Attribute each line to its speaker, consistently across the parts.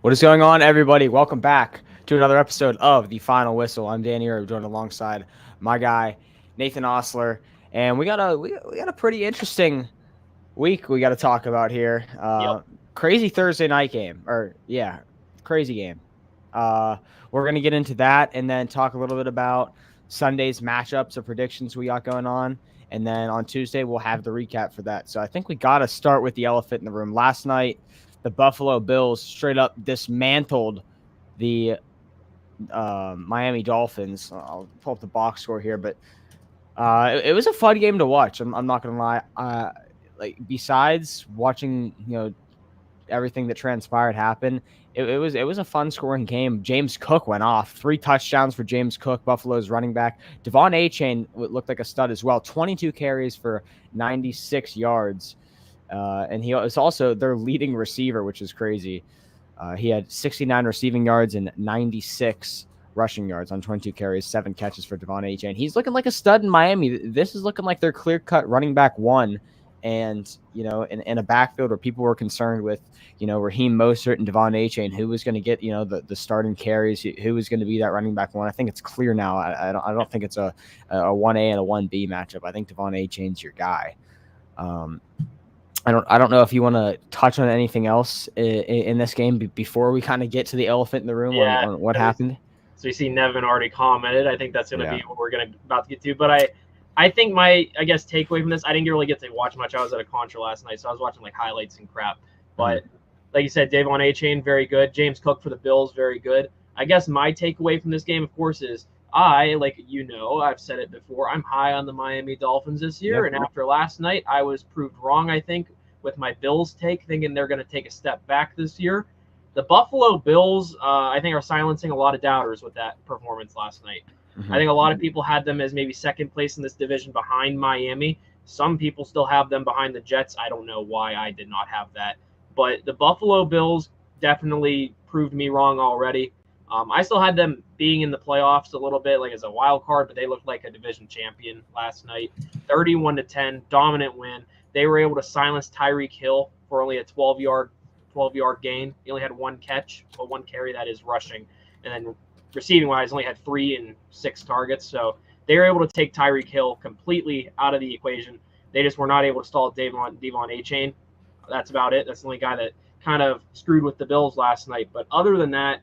Speaker 1: What is going on, everybody? Welcome back to another episode of The Final Whistle. I'm Danny Erb, joined alongside my guy, Nathan Osler. And we got a pretty interesting week we got to talk about here.
Speaker 2: Yep.
Speaker 1: Crazy Thursday night game. Crazy game. We're going to get into that and then talk a little bit about Sunday's matchups or predictions we got going on. And then on Tuesday, we'll have the recap for that. So I think we got to start with the elephant in the room. Last night, the Buffalo Bills straight up dismantled the Miami Dolphins. I'll pull up the box score here, but it was a fun game to watch. I'm not going to lie. Like, besides watching, everything that transpired happen, it was a fun scoring game. James Cook went off. 3 touchdowns for James Cook, Buffalo's running back. Devon Achane looked like a stud as well. 22 carries for 96 yards. And he was also their leading receiver, which is crazy. He had 69 receiving yards and 96 rushing yards on 22 carries, 7 catches for Devon Achane. He's looking like a stud in Miami. This is looking like their clear-cut running back one. And, in a backfield where people were concerned with, Raheem Mostert and Devon Achane, who was going to get, the starting carries, who was going to be that running back one. I think it's clear now. I don't think it's a 1A and a 1B matchup. I think Devon Achane's your guy. I don't know if you want to touch on anything else in this game before we kind of get to the elephant in the room on what happened.
Speaker 2: So you see Nevin already commented. I think that's going to be what we're about to get to. But I think my takeaway from this, I didn't really get to watch much. I was at a contra last night, so I was watching like highlights and crap. But like you said, Devon Achane, very good. James Cook for the Bills, very good. I guess my takeaway from this game, of course, is I've said it before, I'm high on the Miami Dolphins this year. Yep. And after last night, I was proved wrong, I think, with my Bills take, thinking they're going to take a step back this year. The Buffalo Bills, I think, are silencing a lot of doubters with that performance last night. I think a lot of people had them as maybe second place in this division behind Miami. Some people still have them behind the Jets. I don't know why I did not have that. But the Buffalo Bills definitely proved me wrong already. I still had them being in the playoffs a little bit, like as a wild card, but they looked like a division champion last night. 31-10, dominant win. They were able to silence Tyreek Hill for only a 12-yard gain. He only had 1 catch, but 1 carry, that is rushing. And then receiving-wise, only had 3 and 6 targets. So they were able to take Tyreek Hill completely out of the equation. They just were not able to stall Devon Achane. That's about it. That's the only guy that kind of screwed with the Bills last night. But other than that,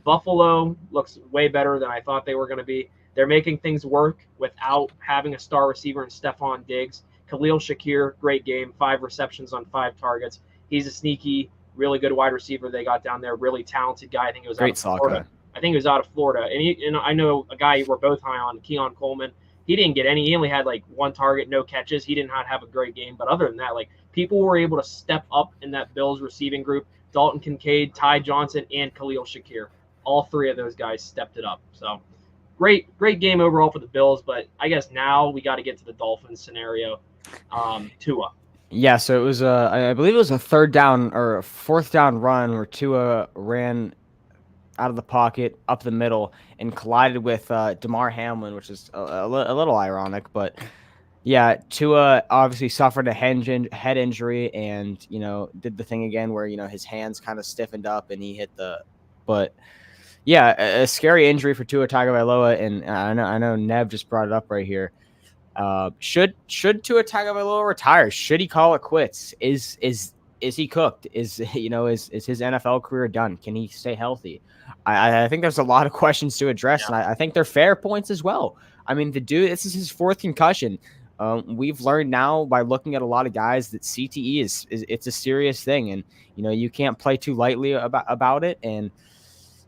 Speaker 2: Buffalo looks way better than I thought they were going to be. They're making things work without having a star receiver in Stephon Diggs. Khalil Shakir, great game, 5 receptions on 5 targets. He's a sneaky, really good wide receiver they got down there, really talented guy. I think it was out of Florida. And I know a guy we're both high on, Keon Coleman. He didn't get any. He only had like 1 target, no catches. He did not have a great game. But other than that, like, people were able to step up in that Bills receiving group. Dalton Kincaid, Ty Johnson, and Khalil Shakir. All 3 of those guys stepped it up. So great game overall for the Bills. But I guess now we got to get to the Dolphins scenario. Tua.
Speaker 1: Yeah, so it was I believe it was a 3rd down or a 4th down run where Tua ran out of the pocket up the middle and collided with Damar Hamlin, which is a little ironic, but yeah, Tua obviously suffered a head injury and did the thing again where his hands kind of stiffened up and he hit but yeah, a scary injury for Tua Tagovailoa, and I know Nev just brought it up right here. Should Tua Tagovailoa retire? Should he call it quits? Is he cooked? Is his NFL career done? Can he stay healthy? I think there's a lot of questions to address, and I think they're fair points as well. I mean, the dude, this is his 4th concussion. We've learned now by looking at a lot of guys that CTE is it's a serious thing, and you can't play too lightly about it. And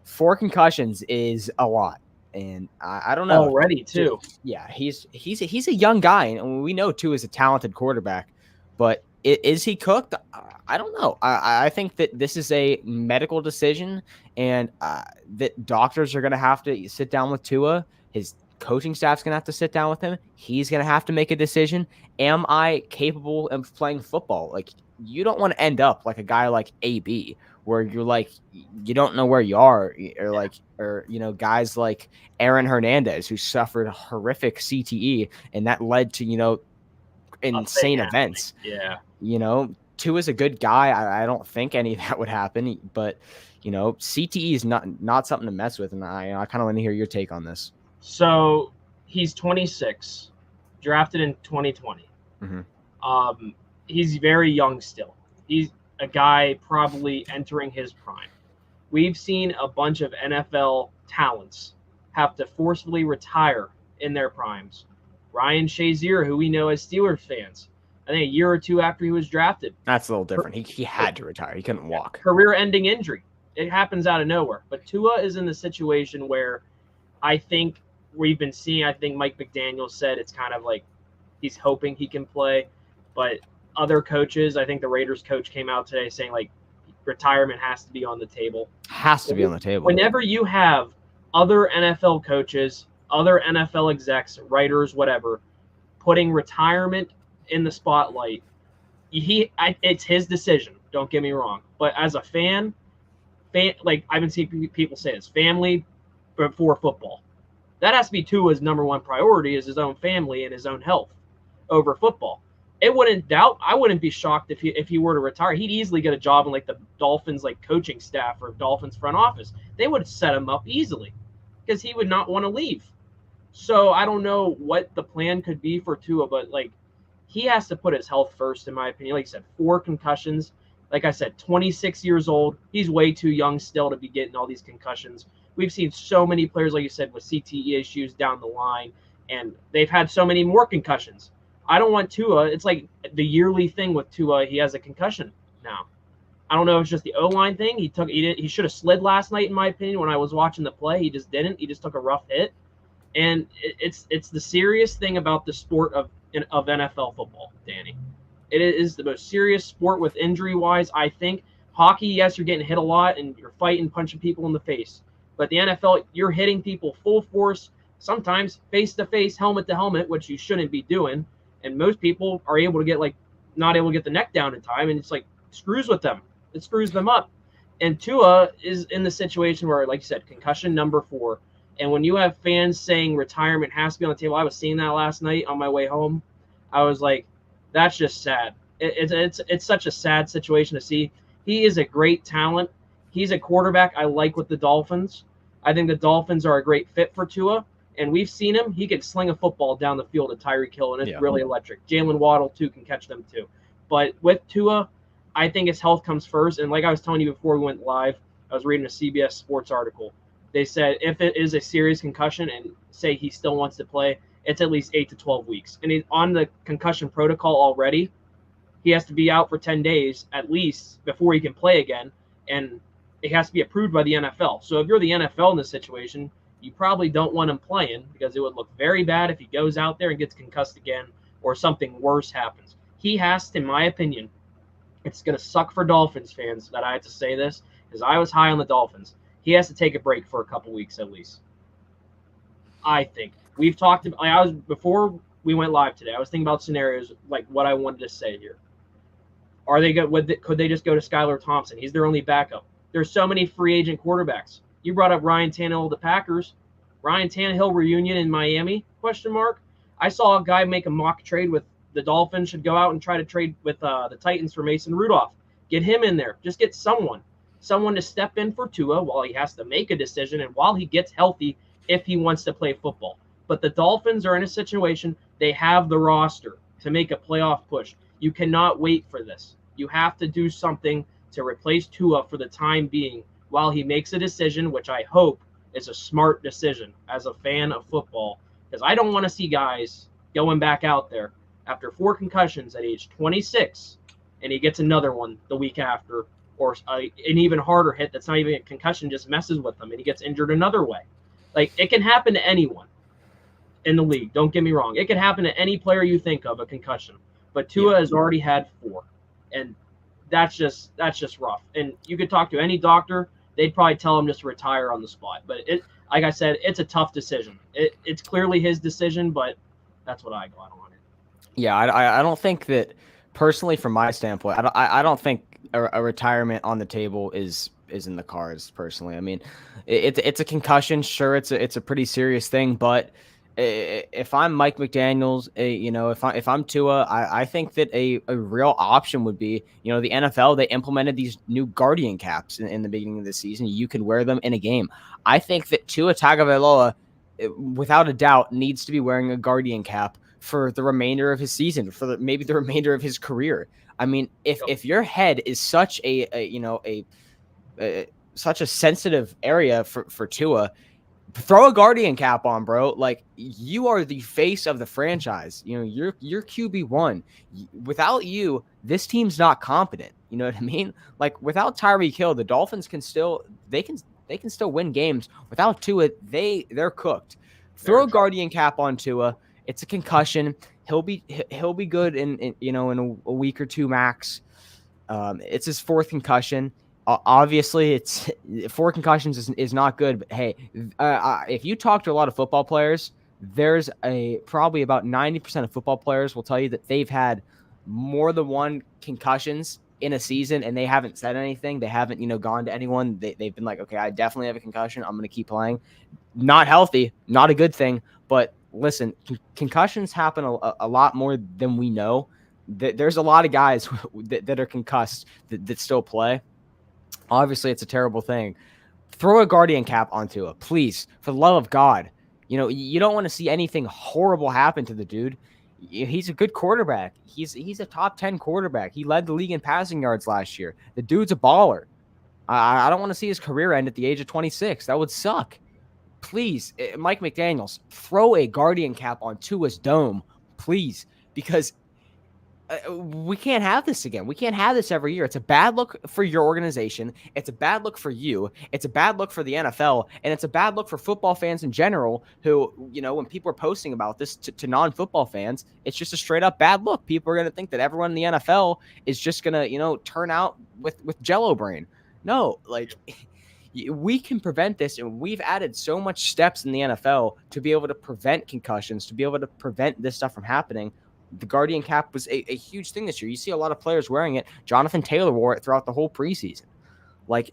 Speaker 1: 4 concussions is a lot. And I don't know
Speaker 2: already too.
Speaker 1: Yeah, he's a young guy, and we know too is a talented quarterback. But is he cooked? I don't know. I think that this is a medical decision, and that doctors are going to have to sit down with Tua. His coaching staff's going to have to sit down with him. He's going to have to make a decision. Am I capable of playing football? Like, you don't want to end up like a guy like AB, where you're like, you don't know where you are, or guys like Aaron Hernandez, who suffered horrific CTE, and that led to insane events.
Speaker 2: Yeah.
Speaker 1: Tua's a good guy. I don't think any of that would happen, but CTE is not something to mess with, and I kind of want to hear your take on this.
Speaker 2: So he's 26, drafted in 2020. He's very young still. He's a guy probably entering his prime. We've seen a bunch of NFL talents have to forcefully retire in their primes. Ryan Shazier, who we know as Steelers fans, I think a year or two after he was drafted.
Speaker 1: That's a little different. He had to retire. He couldn't walk.
Speaker 2: Career-ending injury. It happens out of nowhere. But Tua is in the situation where I think we've been seeing, I think Mike McDaniel said it's kind of like he's hoping he can play. But other coaches, I think the Raiders coach came out today saying, like, retirement has to be on the table.
Speaker 1: Has to be on the table.
Speaker 2: Whenever you have other NFL coaches, other NFL execs, writers, whatever, putting retirement in the spotlight, it's his decision. Don't get me wrong. But as a fan, like I've been seeing people say this, family before football. That has to be Tua's number one priority, is his own family and his own health over football. I wouldn't be shocked if he were to retire. He'd easily get a job in like the Dolphins like coaching staff or Dolphins front office. They would set him up easily because he would not want to leave. So I don't know what the plan could be for Tua, but like he has to put his health first, in my opinion. Like you said, 4 concussions. Like I said, 26 years old. He's way too young still to be getting all these concussions. We've seen so many players, like you said, with CTE issues down the line, and they've had so many more concussions. I don't want Tua. It's like the yearly thing with Tua. He has a concussion now. I don't know if it's just the O-line thing. He should have slid last night, in my opinion, when I was watching the play. He just didn't. He just took a rough hit. And it's the serious thing about the sport of NFL football, Danny. It is the most serious sport with injury-wise, I think. Hockey, yes, you're getting hit a lot and you're fighting, punching people in the face. But the NFL, you're hitting people full force, sometimes face-to-face, helmet-to-helmet, which you shouldn't be doing. And most people are able to get, like, not able to get the neck down in time, and it's like screws with them. It screws them up. And Tua is in the situation where, like you said, concussion number 4. And when you have fans saying retirement has to be on the table, I was seeing that last night on my way home. I was like, that's just sad. It's such a sad situation to see. He is a great talent. He's a quarterback I like with the Dolphins. I think the Dolphins are a great fit for Tua. And we've seen him. He can sling a football down the field at Tyreek Hill, and it's really electric. Jalen Waddle, too, can catch them, too. But with Tua, I think his health comes first. And like I was telling you before we went live, I was reading a CBS Sports article. They said if it is a serious concussion and say he still wants to play, it's at least 8 to 12 weeks. And he's on the concussion protocol already. He has to be out for 10 days at least before he can play again. And it has to be approved by the NFL. So if you're the NFL in this situation, you probably don't want him playing because it would look very bad if he goes out there and gets concussed again or something worse happens. He has to, in my opinion, it's going to suck for Dolphins fans that I had to say this because I was high on the Dolphins. He has to take a break for a couple weeks at least. I think. We've talked about, before we went live today, I was thinking about scenarios like what I wanted to say here. Are they good? Could they just go to Skylar Thompson? He's their only backup. There's so many free agent quarterbacks. You brought up Ryan Tannehill of the Packers. Ryan Tannehill reunion in Miami? ? I saw a guy make a mock trade with the Dolphins. Should go out and try to trade with the Titans for Mason Rudolph. Get him in there. Just get someone to step in for Tua while he has to make a decision and while he gets healthy if he wants to play football. But the Dolphins are in a situation, they have the roster to make a playoff push. You cannot wait for this. You have to do something to replace Tua for the time being while he makes a decision, which I hope is a smart decision as a fan of football, because I don't want to see guys going back out there after 4 concussions at age 26 and he gets another one the week after, or an even harder hit that's not even a concussion, just messes with him and he gets injured another way. Like, it can happen to anyone in the league. Don't get me wrong. It could happen to any player you think of, a concussion. But Tua has already had 4. And that's just rough. And you could talk to any doctor, they'd probably tell him just to retire on the spot. But like I said, it's a tough decision. It's clearly his decision, but that's what I got on it.
Speaker 1: Yeah, I don't think that, personally, from my standpoint, I don't think a retirement on the table is in the cards. Personally, I mean, it's a concussion. Sure, it's a pretty serious thing, but If I'm Mike McDaniels, if I'm Tua, I think that a real option would be, the NFL, they implemented these new guardian caps in the beginning of the season. You can wear them in a game. I think that Tua Tagovailoa, without a doubt, needs to be wearing a guardian cap for the remainder of his season, for maybe the remainder of his career. I mean, if your head is such such a sensitive area for Tua, throw a guardian cap on, bro. Like, you are the face of the franchise. You're QB1. Without you, this team's not competent. You know what I mean? Like, without Tyreek Hill, the Dolphins can still win games. Without Tua, they're cooked. Throw a guardian cap on Tua. It's a concussion. He'll be good in a week or two max. It's his fourth concussion. Obviously, it's 4 concussions is not good. But hey, if you talk to a lot of football players, there's probably about 90% of football players will tell you that they've had more than 1 concussions in a season, and they haven't said anything. They haven't, gone to anyone. They've been like, okay, I definitely have a concussion. I'm going to keep playing. Not healthy, not a good thing. But listen, concussions happen a lot more than we know. There's a lot of guys that are concussed that still play. Obviously, it's a terrible thing. Throw a guardian cap onto it, please, for the love of God. You don't want to see anything horrible happen to the dude. He's a good quarterback. He's a top 10 quarterback. He led the league in passing yards last year. The dude's a baller. I don't want to see his career end at the age of 26. That would suck. Please, Mike McDaniels, throw a guardian cap on Tua's dome, please, because we can't have this again. We can't have this every year. It's a bad look for your organization. It's a bad look for you. It's a bad look for the NFL. And it's a bad look for football fans in general who, when people are posting about this to non-football fans, it's just a straight up bad look. People are going to think that everyone in the NFL is just going to, turn out with Jello brain. No, like, we can prevent this, and we've added so much steps in the NFL to be able to prevent concussions, to be able to prevent this stuff from happening. The guardian cap was a huge thing this year. You see a lot of players wearing it. Jonathan Taylor wore it throughout the whole preseason. Like,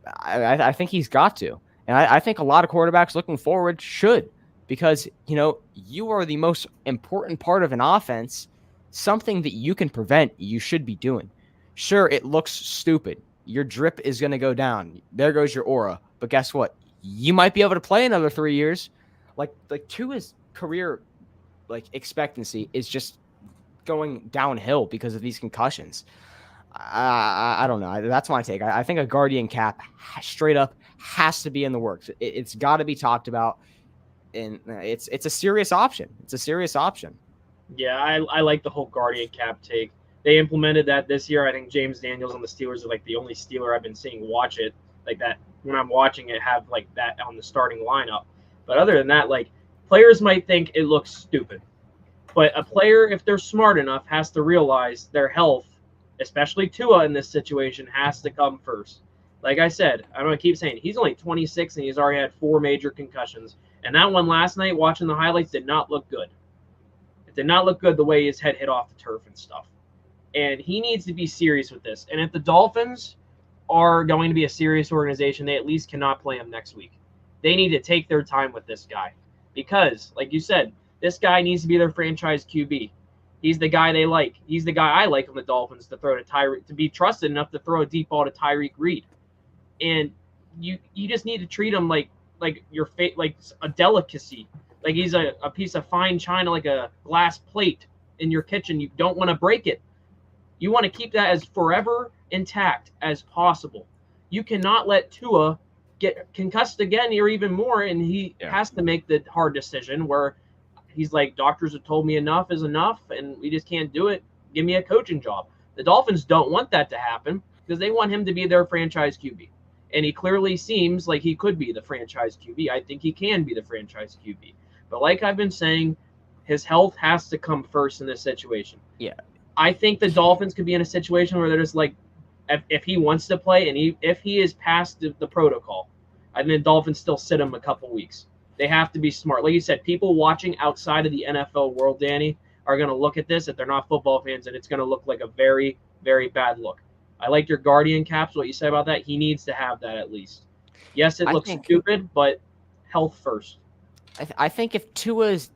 Speaker 1: I think he's got to. And I think a lot of quarterbacks looking forward should, because, you are the most important part of an offense. Something that you can prevent, you should be doing. Sure, it looks stupid. Your drip is going to go down. There goes your aura. But guess what? You might be able to play another 3 years. Like Tua's career expectancy is just going downhill because of these concussions. I don't know. That's my take. I think a guardian cap straight up has to be in the works. It's got to be talked about, and it's a serious option. It's a serious option.
Speaker 2: Yeah, I like the whole guardian cap take. They implemented that this year. I think James Daniels on the Steelers are like the only Steeler I've been seeing watch it like that. When I'm watching it, have like that on the starting lineup. But other than that, like, players might think it looks stupid, but a player, if they're smart enough, has to realize their health, especially Tua in this situation, has to come first. Like I said, I'm going to keep saying, he's only 26 and he's already had 4 major concussions. And that one last night, watching the highlights, did not look good. It did not look good the way his head hit off the turf and stuff. And he needs to be serious with this. And if the Dolphins are going to be a serious organization, they at least cannot play him next week. They need to take their time with this guy. Because, like you said, this guy needs to be their franchise QB. He's the guy they like. He's the guy I like on the Dolphins to throw to Tyreek, to be trusted enough to throw a deep ball to Tyreek Reed. And you just need to treat him like like a delicacy. Like he's a piece of fine china, like a glass plate in your kitchen. You don't want to break it. You want to keep that as forever intact as possible. You cannot let Tua get concussed again or even more, and he has to make the hard decision where he's like, doctors have told me enough is enough, and we just can't do it. Give me a coaching job. The Dolphins don't want that to happen because they want him to be their franchise QB. And he clearly seems like he could be the franchise QB. I think he can be the franchise QB. But like I've been saying, his health has to come first in this situation.
Speaker 1: Yeah.
Speaker 2: I think the Dolphins could be in a situation where they're just like, if he wants to play and if he is past the protocol, I think the Dolphins still sit him a couple weeks. They have to be smart. Like you said, people watching outside of the NFL world, Danny, are going to look at this if they're not football fans, and it's going to look like a very, very bad look. I like your guardian caps, what you said about that. He needs to have that at least. Yes, it looks stupid, but health first.
Speaker 1: I think if Tua's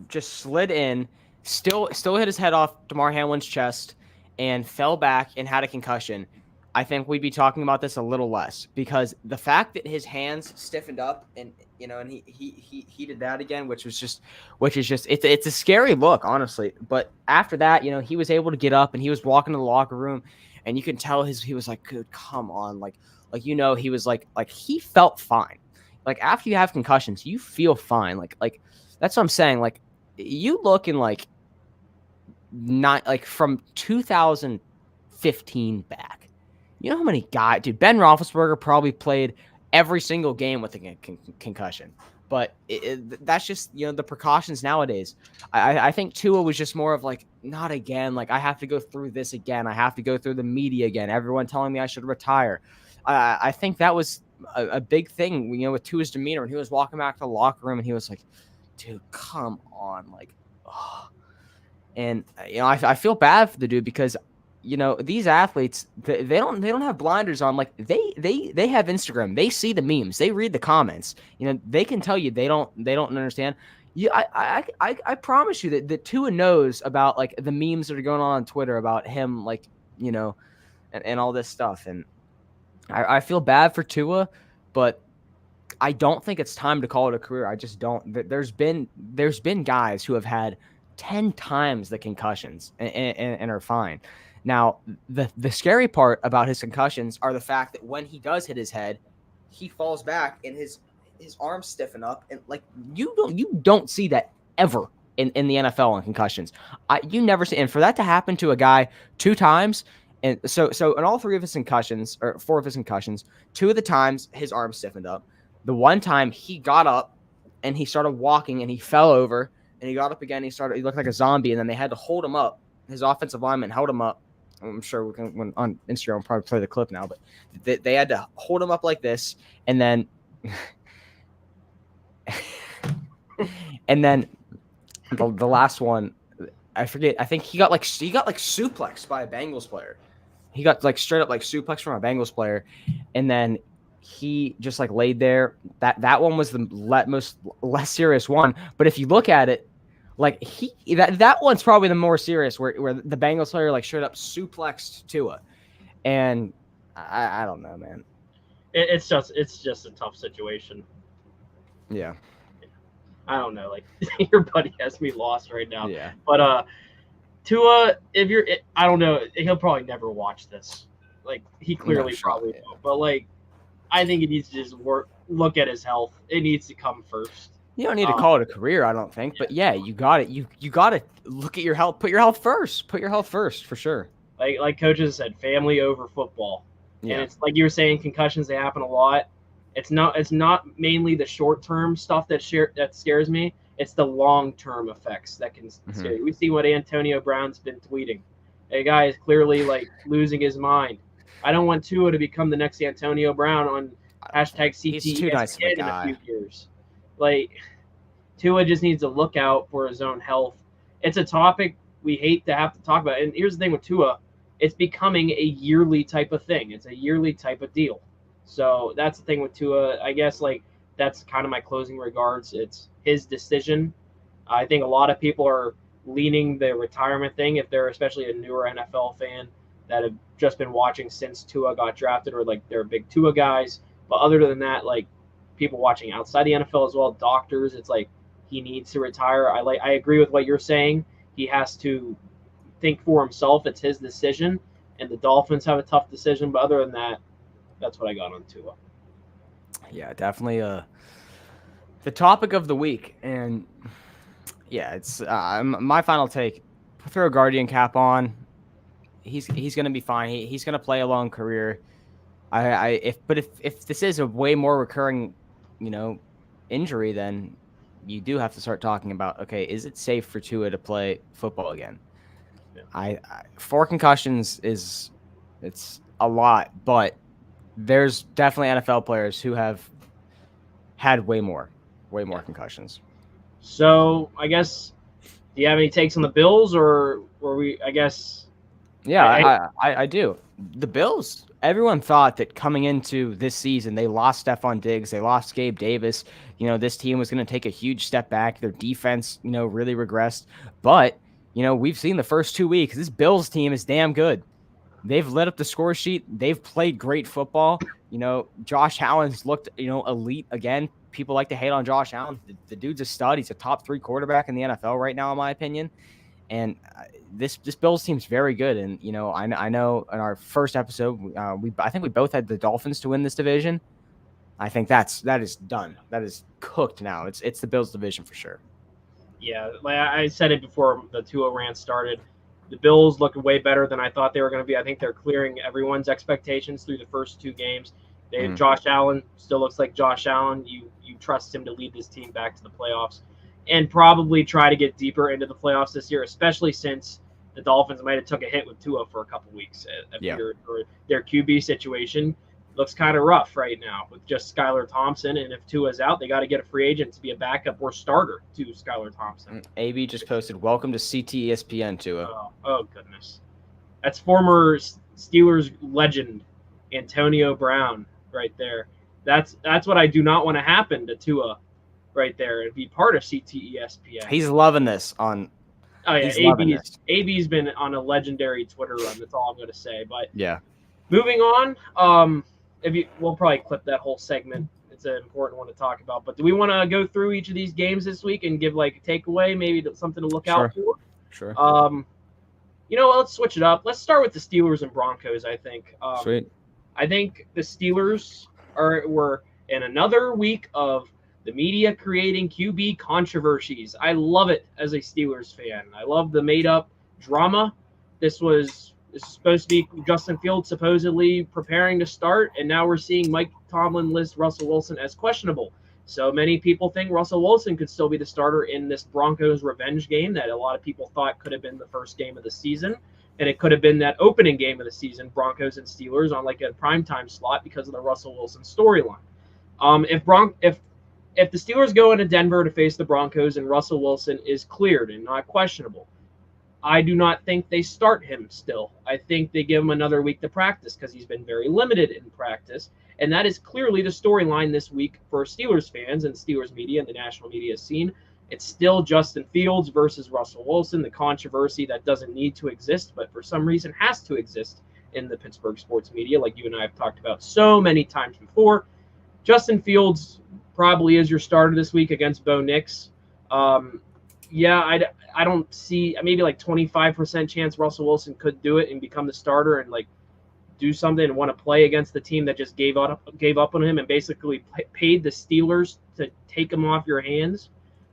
Speaker 1: just slid in, still hit his head off Damar Hamlin's chest, and fell back and had a concussion, I think we'd be talking about this a little less, because the fact that his hands stiffened up and he did that again, which is just it's a scary look, honestly. But after that, he was able to get up and he was walking to the locker room, and you can tell he was like, "Good, come on," he was like he felt fine. Like after you have concussions, you feel fine. Like that's what I'm saying. Like you look in not like from 2015 back. You know how many guys, dude? Ben Roethlisberger probably played every single game with a concussion, but that's just the precautions nowadays. I think Tua was just more of like, not again. Like I have to go through this again. I have to go through the media again. Everyone telling me I should retire. I think that was a big thing, with Tua's demeanor when he was walking back to the locker room and he was like, dude, come on, like, oh. And I feel bad for the dude because these athletes they don't have blinders on. Like they have Instagram, they see the memes, they read the comments. They can tell you they don't understand. I promise you that Tua knows about like the memes that are going on Twitter about him, like and all this stuff. And I feel bad for Tua, but I don't think it's time to call it a career. I just don't. There's been guys who have had 10 times the concussions and are fine. Now, the scary part about his concussions are the fact that when he does hit his head, he falls back and his arms stiffen up, and like you don't see that ever in the NFL on concussions. You never see, and for that to happen to a guy 2 times. And so in all 3 of his concussions, or 4 of his concussions, 2 of the times his arms stiffened up. The one time he got up and he started walking and he fell over and he got up again. He looked like a zombie, and then they had to hold him up. His offensive lineman held him up. I'm sure we can, on Instagram, we'll probably play the clip now, but they had to hold him up like this. And then, the last one, I forget. I think he got suplexed by a Bengals player. He got like straight up like suplexed from a Bengals player, and then he just like laid there. That one was the most less serious one. But if you look at it, like that one's probably the more serious, where the Bengals player like straight up suplexed Tua, and I don't know, man.
Speaker 2: It's just a tough situation.
Speaker 1: Yeah.
Speaker 2: I don't know. Like your buddy has me lost right now.
Speaker 1: Yeah.
Speaker 2: But Tua, I don't know. He'll probably never watch this. Like he clearly probably won't. But like, I think he needs to just look at his health. It needs to come first.
Speaker 1: You don't need to call it a career, I don't think. But yeah, you got it. You got to look at your health. Put your health first. Put your health first for sure.
Speaker 2: Like coaches said, family over football. Yeah. And it's like you were saying, concussions, they happen a lot. It's not mainly the short term stuff that scares me. It's the long term effects that can scare you. We see what Antonio Brown's been tweeting. A guy is clearly like losing his mind. I don't want Tua to become the next Antonio Brown on #CTESPN in a few years. Like Tua just needs to look out for his own health. It's a topic we hate to have to talk about. And here's the thing with Tua, it's becoming a yearly type of thing. It's a yearly type of deal. So that's the thing with Tua. I guess like that's kind of my closing regards. It's his decision. I think a lot of people are leaning the retirement thing if they're especially a newer NFL fan that have just been watching since Tua got drafted, or like they're big Tua guys. But other than that, like people watching outside the NFL as well, doctors, it's like he needs to retire. I agree with what you're saying. He has to think for himself. It's his decision, and the Dolphins have a tough decision. But other than that, that's what I got on Tua.
Speaker 1: Yeah, definitely the topic of the week. And yeah, it's my final take. Throw a Guardian cap on. He's going to be fine. He's going to play a long career. If this is a way more recurring, injury, then you do have to start talking about, okay, is it safe for Tua to play football again? Yeah. 4 concussions it's a lot, but there's definitely NFL players who have had way more concussions.
Speaker 2: So I guess, do you have any takes on the Bills, or were we? I guess.
Speaker 1: Yeah, I do. The Bills. everyone thought that coming into this season, they lost Stephon Diggs, they lost Gabe Davis. This team was going to take a huge step back. Their defense, really regressed. But, we've seen the first 2 weeks. This Bills team is damn good. They've lit up the score sheet. They've played great football. Josh Allen's looked, elite again. People like to hate on Josh Allen. The dude's a stud. He's a top 3 quarterback in the NFL right now, in my opinion. And this Bills team's very good. And, I know in our first episode, I think we both had the Dolphins to win this division. I think that is done. That is cooked now. It's the Bills division for sure.
Speaker 2: Yeah, like I said it before the 2-0 rant started. The Bills look way better than I thought they were going to be. I think they're clearing everyone's expectations through the first 2 games. Josh Allen still looks like Josh Allen. You trust him to lead this team back to the playoffs and probably try to get deeper into the playoffs this year, especially since the Dolphins might have took a hit with Tua for a couple weeks. Their QB situation looks kind of rough right now with just Skylar Thompson. And if Tua's out, they got to get a free agent to be a backup or starter to Skylar Thompson.
Speaker 1: AB just posted, "Welcome to CTESPN, Tua."
Speaker 2: Oh goodness. That's former Steelers legend Antonio Brown right there. That's what I do not want to happen to Tua right there and be part of CTESPN.
Speaker 1: He's loving this on.
Speaker 2: Oh yeah, AB's been on a legendary Twitter run. That's all I'm going to say. But
Speaker 1: yeah,
Speaker 2: moving on. We'll probably clip that whole segment. It's an important one to talk about. But do we want to go through each of these games this week and give like a takeaway, maybe something to look out for?
Speaker 1: Sure.
Speaker 2: Let's switch it up. Let's start with the Steelers and Broncos. I think.
Speaker 1: Sweet.
Speaker 2: I think the Steelers were in another week of the media creating QB controversies. I love it as a Steelers fan. I love the made-up drama. This is supposed to be Justin Fields supposedly preparing to start, and now we're seeing Mike Tomlin list Russell Wilson as questionable. So many people think Russell Wilson could still be the starter in this Broncos revenge game that a lot of people thought could have been the first game of the season, and it could have been that opening game of the season, Broncos and Steelers, on like a primetime slot because of the Russell Wilson storyline. If the Steelers go into Denver to face the Broncos and Russell Wilson is cleared and not questionable, I do not think they start him still. I think they give him another week to practice because he's been very limited in practice. And that is clearly the storyline this week for Steelers fans and Steelers media and the national media scene. It's still Justin Fields versus Russell Wilson, the controversy that doesn't need to exist, but for some reason has to exist in the Pittsburgh sports media, like you and I have talked about so many times before. Justin Fields probably is your starter this week against Bo Nix. I don't see maybe like 25% chance Russell Wilson could do it and become the starter and like do something and want to play against the team that just gave up on him and basically paid the Steelers to take him off your hands.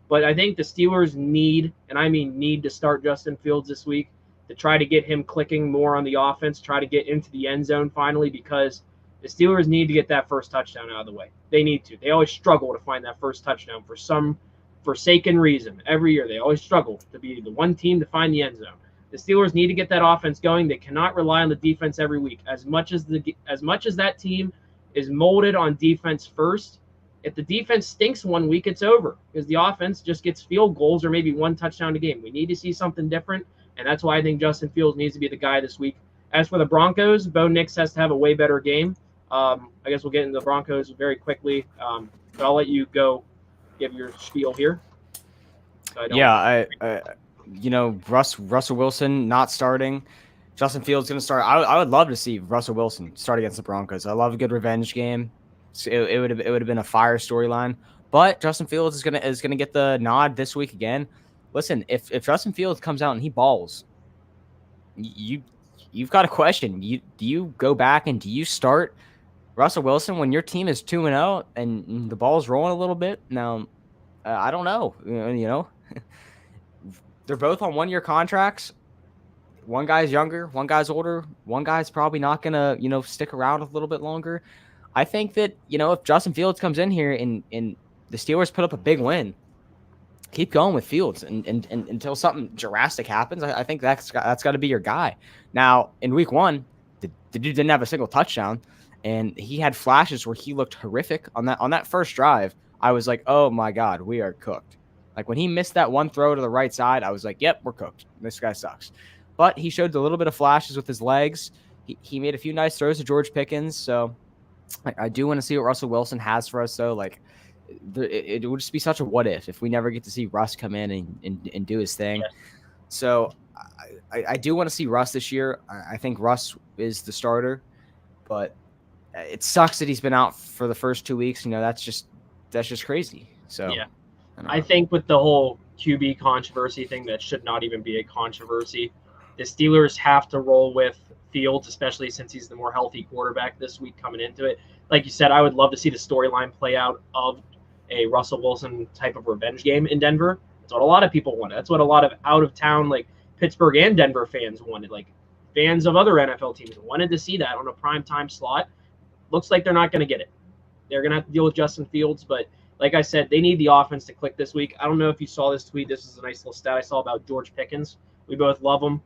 Speaker 2: But I think the Steelers need to start Justin Fields this week to try to get him clicking more on the offense, try to get into the end zone finally, because the Steelers need to get that first touchdown out of the way. They need to. They always struggle to find that first touchdown for some forsaken reason. Every year they always struggle to be the one team to find the end zone. The Steelers need to get that offense going. They cannot rely on the defense every week. As much as that team is molded on defense first, if the defense stinks one week, it's over because the offense just gets field goals or maybe one touchdown a game. We need to see something different, and that's why I think Justin Fields needs to be the guy this week. As for the Broncos, Bo Nix has to have a way better game. I guess we'll get into the Broncos very quickly, but I'll let you go give your spiel here.
Speaker 1: Russell Wilson not starting. Justin Fields going to start. I would love to see Russell Wilson start against the Broncos. I love a good revenge game. It would have been a fire storyline. But Justin Fields is gonna get the nod this week again. Listen, if Justin Fields comes out and he balls, you've got a question. Do you go back and do you start Russell Wilson when your team is 2-0 and the ball's rolling a little bit? Now, I don't know. They're both on 1-year contracts. One guy's younger, one guy's older. One guy's probably not gonna stick around a little bit longer. I think that if Justin Fields comes in here and the Steelers put up a big win, keep going with Fields and until something drastic happens. I think that's got to be your guy. Now in week 1, the dude didn't have a single touchdown, and he had flashes where he looked horrific on that first drive. I was like, oh my God, we are cooked. Like when he missed that one throw to the right side, I was like, yep, we're cooked. This guy sucks. But he showed a little bit of flashes with his legs. he made a few nice throws to George Pickens. So I do want to see what Russell Wilson has for us, though. Like, it would just be such a what if we never get to see Russ come in and do his thing.
Speaker 2: Yeah.
Speaker 1: So I do want to see Russ this year. I think Russ is the starter, but it sucks that he's been out for the first 2 weeks. That's just crazy. So
Speaker 2: yeah, I think with the whole QB controversy thing, that should not even be a controversy. The Steelers have to roll with Fields, especially since he's the more healthy quarterback this week coming into it. Like you said, I would love to see the storyline play out of a Russell Wilson type of revenge game in Denver. That's what a lot of people wanted. That's what a lot of out-of-town, like Pittsburgh and Denver fans wanted. Like fans of other NFL teams wanted to see that on a primetime slot. Looks like they're not going to get it. They're going to have to deal with Justin Fields, but like I said, they need the offense to click this week. I don't know if you saw this tweet. This is a nice little stat I saw about George Pickens. We both love him.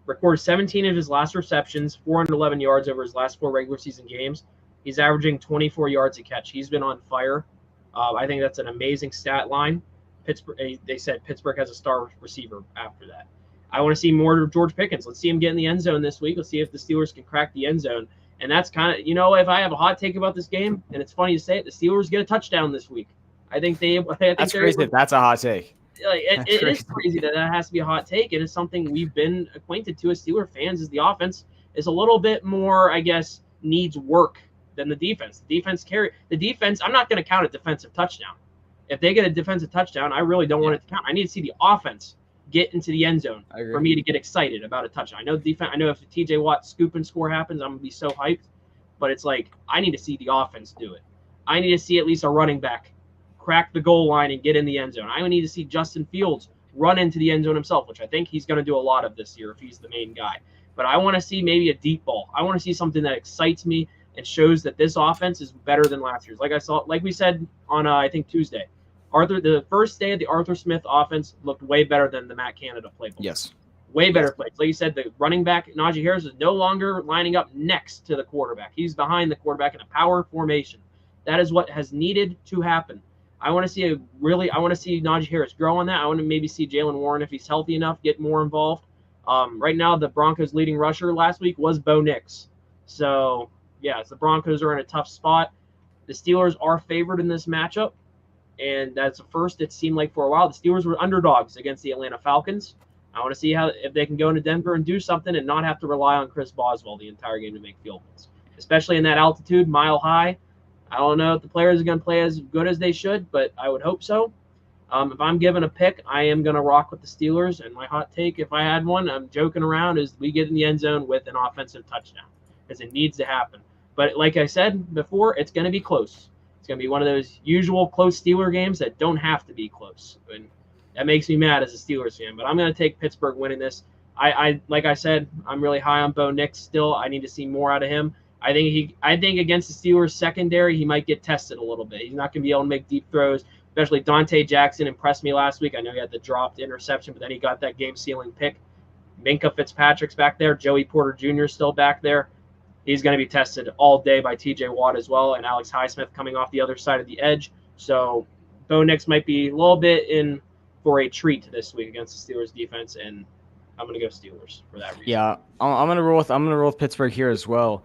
Speaker 2: Recorded 17 of his last receptions, 411 yards over his last 4 regular season games. He's averaging 24 yards a catch. He's been on fire. I think that's an amazing stat line. Pittsburgh, they said Pittsburgh has a star receiver after that. I want to see more of George Pickens. Let's see him get in the end zone this week. Let's see if the Steelers can crack the end zone. And that's kind of, if I have a hot take about this game, and it's funny to say it, the Steelers get a touchdown this week. I think that's
Speaker 1: crazy. That's a hot take.
Speaker 2: Like, it is crazy that has to be a hot take, and it's something we've been acquainted to as Steeler fans. Is the offense is a little bit more, I guess, needs work than the defense. The defense. I'm not going to count a defensive touchdown. If they get a defensive touchdown, I really don't want it to count. I need to see the offense get into the end zone for me to get excited about a touchdown. I know defense. I know if the TJ Watt scoop and score happens, I'm gonna be so hyped. But it's like I need to see the offense do it. I need to see at least a running back crack the goal line and get in the end zone. I need to see Justin Fields run into the end zone himself, which I think he's going to do a lot of this year if he's the main guy. But I want to see maybe a deep ball. I want to see something that excites me and shows that this offense is better than last year's. Like we said on I think Tuesday, the first day of the Arthur Smith offense looked way better than the Matt Canada playbook.
Speaker 1: Yes.
Speaker 2: Way better plays. Like you said, the running back, Najee Harris, is no longer lining up next to the quarterback. He's behind the quarterback in a power formation. That is what has needed to happen. I want to see Najee Harris grow on that. I want to maybe see Jaylen Warren, if he's healthy enough, get more involved. Right now, the Broncos' leading rusher last week was Bo Nix. So, the Broncos are in a tough spot. The Steelers are favored in this matchup, and that's the first it seemed like for a while. The Steelers were underdogs against the Atlanta Falcons. I want to see if they can go into Denver and do something and not have to rely on Chris Boswell the entire game to make field goals, especially in that altitude, mile high. I don't know if the players are going to play as good as they should, but I would hope so. If I'm given a pick, I am going to rock with the Steelers. And my hot take, if I had one, I'm joking around, is we get in the end zone with an offensive touchdown because it needs to happen. But like I said before, it's going to be close. It's going to be one of those usual close Steeler games that don't have to be close. And that makes me mad as a Steelers fan. But I'm going to take Pittsburgh winning this. I like I said, I'm really high on Bo Nix still. I need to see more out of him. I think against the Steelers secondary, he might get tested a little bit. He's not going to be able to make deep throws, especially Dante Jackson impressed me last week. I know he had the dropped interception, but then he got that game-sealing pick. Minka Fitzpatrick's back there. Joey Porter Jr. is still back there. He's going to be tested all day by TJ Watt as well, and Alex Highsmith coming off the other side of the edge. So Bo Nix might be a little bit in for a treat this week against the Steelers defense, and I'm going to go Steelers for that reason.
Speaker 1: Yeah, I'm going to roll with Pittsburgh here as well.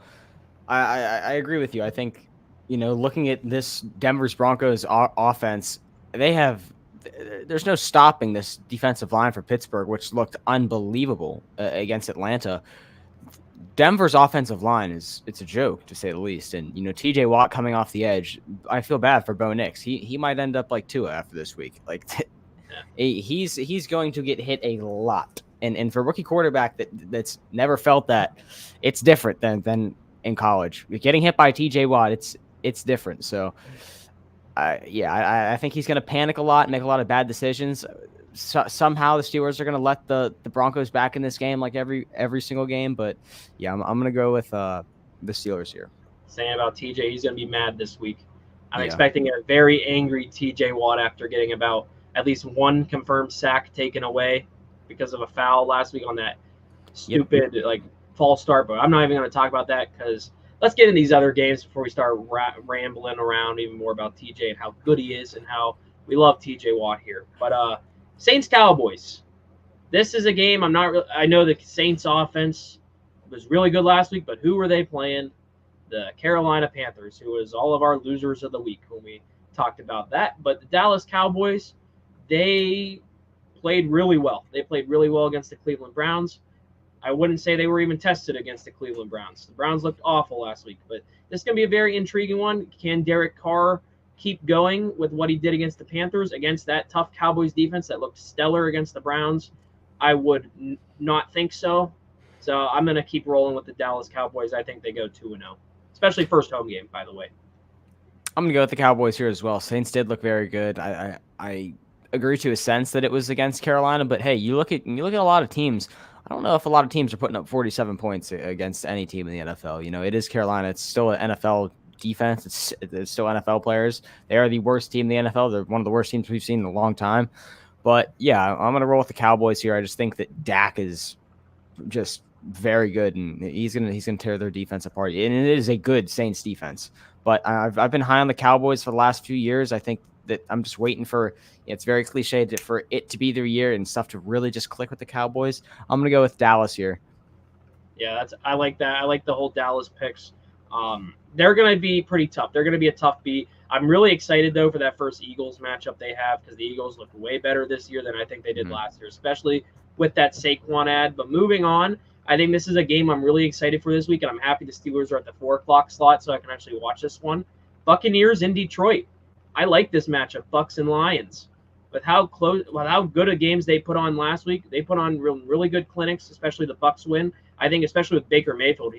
Speaker 1: I agree with you. I think, looking at this Denver's Broncos offense, there's no stopping this defensive line for Pittsburgh, which looked unbelievable against Atlanta. Denver's offensive line it's a joke, to say the least. And, TJ Watt coming off the edge, I feel bad for Bo Nix. He might end up like Tua after this week. Like, he's going to get hit a lot. And for a rookie quarterback that's never felt that, it's different than in college. Getting hit by TJ Watt, it's different. So, I think he's going to panic a lot, make a lot of bad decisions. Somehow the Steelers are going to let the Broncos back in this game, like every single game. But I'm going to go with the Steelers here.
Speaker 2: Saying about TJ, he's going to be mad this week. I'm expecting a very angry TJ Watt after getting about at least one confirmed sack taken away because of a foul last week on that stupid false start. But I'm not even going to talk about that because let's get in these other games before we start rambling around even more about TJ and how good he is and how we love TJ Watt here. But Saints Cowboys. This is a game I know the Saints offense was really good last week, but who were they playing? The Carolina Panthers, who was all of our losers of the week when we talked about that. But the Dallas Cowboys, they played really well. They played really well against the Cleveland Browns. I wouldn't say they were even tested against the Cleveland Browns. The Browns looked awful last week, but this is going to be a very intriguing one. Can Derek Carr keep going with what he did against the Panthers, against that tough Cowboys defense that looked stellar against the Browns? I would not think so. So I'm going to keep rolling with the Dallas Cowboys. I think they go 2-0, especially first home game, by the way.
Speaker 1: I'm going to go with the Cowboys here as well. Saints did look very good. I agree to a sense that it was against Carolina, but hey, you look at a lot of teams. I don't know if a lot of teams are putting up 47 points against any team in the NFL. It is Carolina. It's still an NFL defense. It's still NFL players. They are the worst team in the NFL. They're one of the worst teams we've seen in a long time. But yeah, I'm going to roll with the Cowboys here. I just think that Dak is just very good, and he's gonna tear their defense apart. And it is a good Saints defense. But I've been high on the Cowboys for the last few years. I think that I'm just waiting for, it's very cliche for it to be their year and stuff to really just click with the Cowboys. I'm going to go with Dallas here.
Speaker 2: Yeah, I like that. I like the whole Dallas picks. They're going to be pretty tough. They're going to be a tough beat. I'm really excited, though, for that first Eagles matchup they have, because the Eagles look way better this year than I think they did last year, especially with that Saquon ad. But moving on, I think this is a game I'm really excited for this week, and I'm happy the Steelers are at the 4 o'clock slot so I can actually watch this one. Buccaneers in Detroit. I like this matchup, Bucs and Lions. With how good of games they put on last week, they put on really good clinics, especially the Bucs win. I think especially with Baker Mayfield.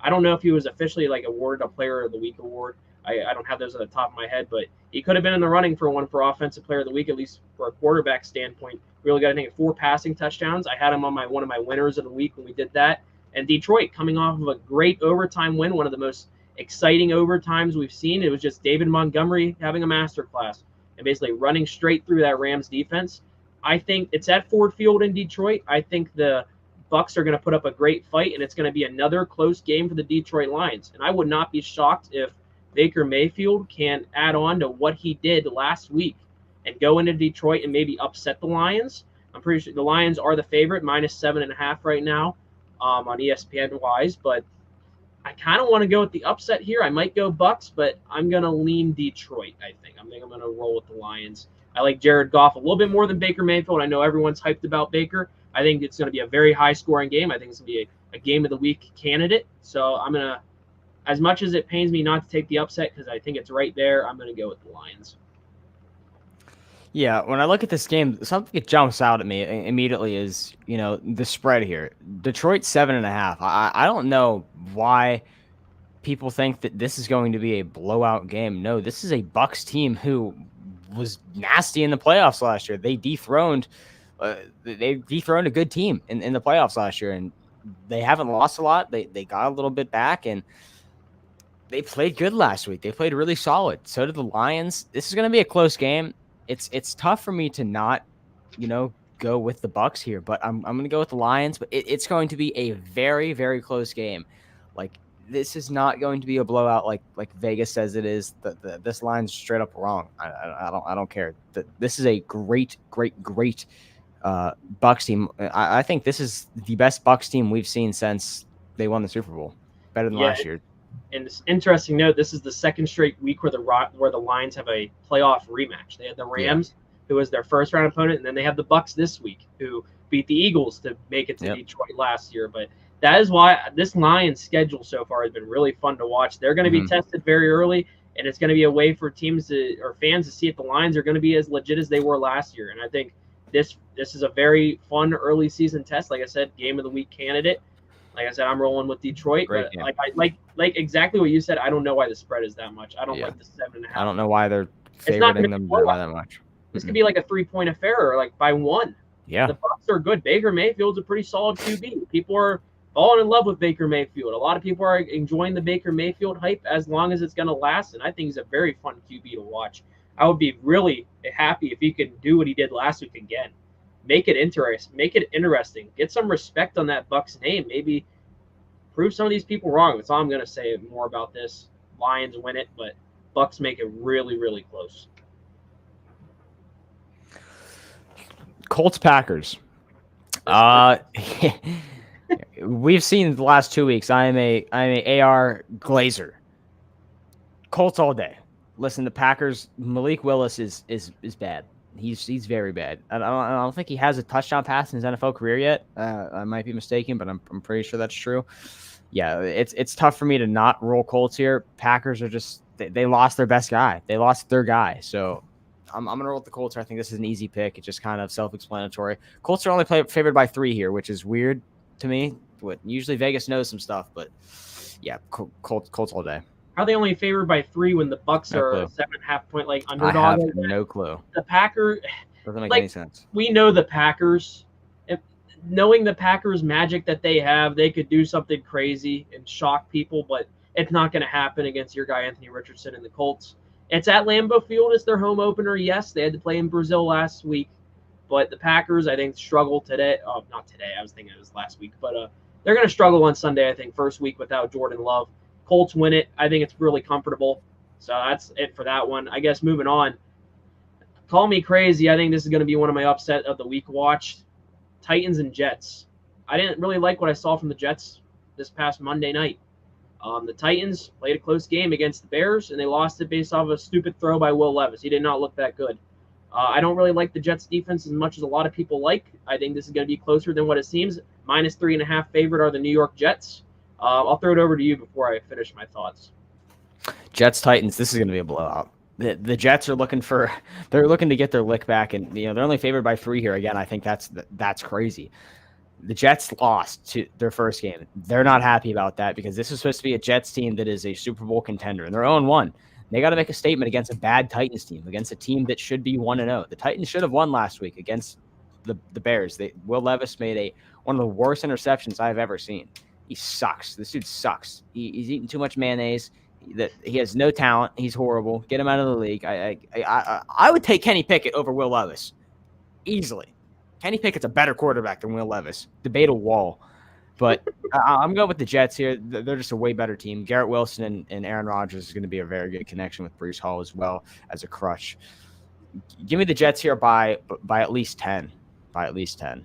Speaker 2: I don't know if he was officially awarded a Player of the Week award. I don't have those at the top of my head, but he could have been in the running for one for Offensive Player of the Week, at least for a quarterback standpoint. Really got, I think, 4 passing touchdowns. I had him on one of my winners of the week when we did that. And Detroit coming off of a great overtime win, one of the most exciting overtimes we've seen. It was just David Montgomery having a masterclass and basically running straight through that Rams defense. I think it's at Ford Field in Detroit. I think the Bucs are going to put up a great fight, and it's going to be another close game for the Detroit Lions. And I would not be shocked if Baker Mayfield can add on to what he did last week and go into Detroit and maybe upset the Lions. I'm pretty sure the Lions are the favorite, -7.5 right now on ESPN wise, but I kind of want to go with the upset here. I might go Bucs, but I'm going to lean Detroit, I think. I'm going to roll with the Lions. I like Jared Goff a little bit more than Baker Mayfield. I know everyone's hyped about Baker. I think it's going to be a very high-scoring game. I think it's going to be a game of the week candidate. So I'm going to, as much as it pains me not to take the upset because I think it's right there, I'm going to go with the Lions.
Speaker 1: Yeah, when I look at this game, something that jumps out at me immediately is, the spread here. Detroit 7.5. I don't know why people think that this is going to be a blowout game. No, this is a Bucs team who was nasty in the playoffs last year. They dethroned a good team in the playoffs last year, and they haven't lost a lot. They got a little bit back, and they played good last week. They played really solid. So did the Lions. This is going to be a close game. It's tough for me to not, go with the Bucs here, but I'm going to go with the Lions. But it's going to be a very, very close game. This is not going to be a blowout like Vegas says it is. This line's straight up wrong. I don't care. This is a great Bucs team. I think this is the best Bucs team we've seen since they won the Super Bowl. Better than last year.
Speaker 2: And it's interesting note, this is the second straight week where the Lions have a playoff rematch. They had the Rams, who was their first round opponent, and then they have the Bucs this week, who beat the Eagles to make it to Detroit last year. But that is why this Lions schedule so far has been really fun to watch. They're going to be tested very early, and it's going to be a way for teams or fans to see if the Lions are going to be as legit as they were last year. And I think this is a very fun early season test. Like I said, game of the week candidate. Like I said, I'm rolling with Detroit. But like exactly what you said, I don't know why the spread is that much. I don't like the 7.5.
Speaker 1: I don't know why they're favoriting them by that much.
Speaker 2: This could be like a 3-point affair or by 1.
Speaker 1: Yeah.
Speaker 2: The Bucs are good. Baker Mayfield's a pretty solid QB. People are falling in love with Baker Mayfield. A lot of people are enjoying the Baker Mayfield hype as long as it's going to last, and I think he's a very fun QB to watch. I would be really happy if he could do what he did last week again. Make it interesting. Get some respect on that Bucs name. Maybe prove some of these people wrong. That's all I'm going to say more about this. Lions win it, but Bucs make it really, really close.
Speaker 1: Colts Packers. We've seen the last 2 weeks. I'm a AR Glazer. Colts all day. Listen, the Packers. Malik Willis is bad. He's very bad. I don't think he has a touchdown pass in his NFL career yet. I might be mistaken, but I'm pretty sure that's true. Yeah, it's tough for me to not roll Colts here. Packers are just they lost their best guy. They lost their guy. So I'm gonna roll with the Colts. I think this is an easy pick. It's just kind of self-explanatory. Colts are only favored by 3 here, which is weird to me. Usually Vegas knows some stuff, but yeah, Colts all day.
Speaker 2: How are they only favored by 3 when the Bucks are a 7.5 point like underdog?
Speaker 1: I have no clue.
Speaker 2: The Packers
Speaker 1: doesn't make any sense.
Speaker 2: We know the Packers. Knowing the Packers magic that they have, they could do something crazy and shock people, but it's not going to happen against your guy Anthony Richardson and the Colts. It's at Lambeau Field. It's their home opener. Yes, they had to play in Brazil last week, but the Packers, I think, struggle today. Oh, not today. I was thinking it was last week, but they're going to struggle on Sunday, I think, first week without Jordan Love. Colts win it. I think it's really comfortable. So that's it for that one. I guess moving on. Call me crazy. I think this is going to be one of my upset of the week watched. Titans and Jets. I didn't really like what I saw from the Jets this past Monday night. The Titans played a close game against the Bears, and they lost it based off a stupid throw by Will Levis. He did not look that good. I don't really like the Jets' defense as much as a lot of people like. I think this is going to be closer than what it seems. -3.5 favorite are the New York Jets. I'll throw it over to you before I finish my thoughts.
Speaker 1: Jets Titans. This is going to be a blowout. The Jets are looking to get their lick back, and they're only favored by 3 here. Again, I think that's crazy. The Jets lost to their first game. They're not happy about that because this is supposed to be a Jets team that is a Super Bowl contender, and they're 0-1. They got to make a statement against a bad Titans team, against a team that should be 1-0. The Titans should have won last week against the Bears. Will Levis made one of the worst interceptions I've ever seen. He sucks. This dude sucks. He's eating too much mayonnaise. He has no talent. He's horrible. Get him out of the league. I would take Kenny Pickett over Will Levis easily. Kenny Pickett's a better quarterback than Will Levis. Debate a wall. But I'm going with the Jets here. They're just a way better team. Garrett Wilson and Aaron Rodgers is going to be a very good connection with Breece Hall as well as a crutch. Give me the Jets here by at least 10. By at least 10.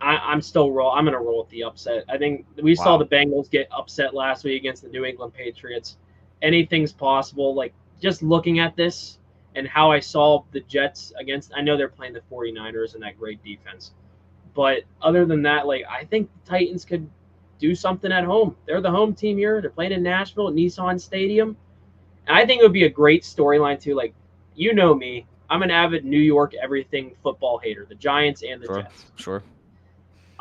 Speaker 2: I'm going to roll with the upset. I think we saw the Bengals get upset last week against the New England Patriots. Anything's possible. Like, just looking at this and how I saw the Jets against – I know they're playing the 49ers and that great defense. But other than that, like, I think the Titans could do something at home. They're the home team here. They're playing in Nashville at Nissan Stadium. And I think it would be a great storyline, too. Like, you know me. I'm an avid New York everything football hater, the Giants and the Jets.
Speaker 1: Sure.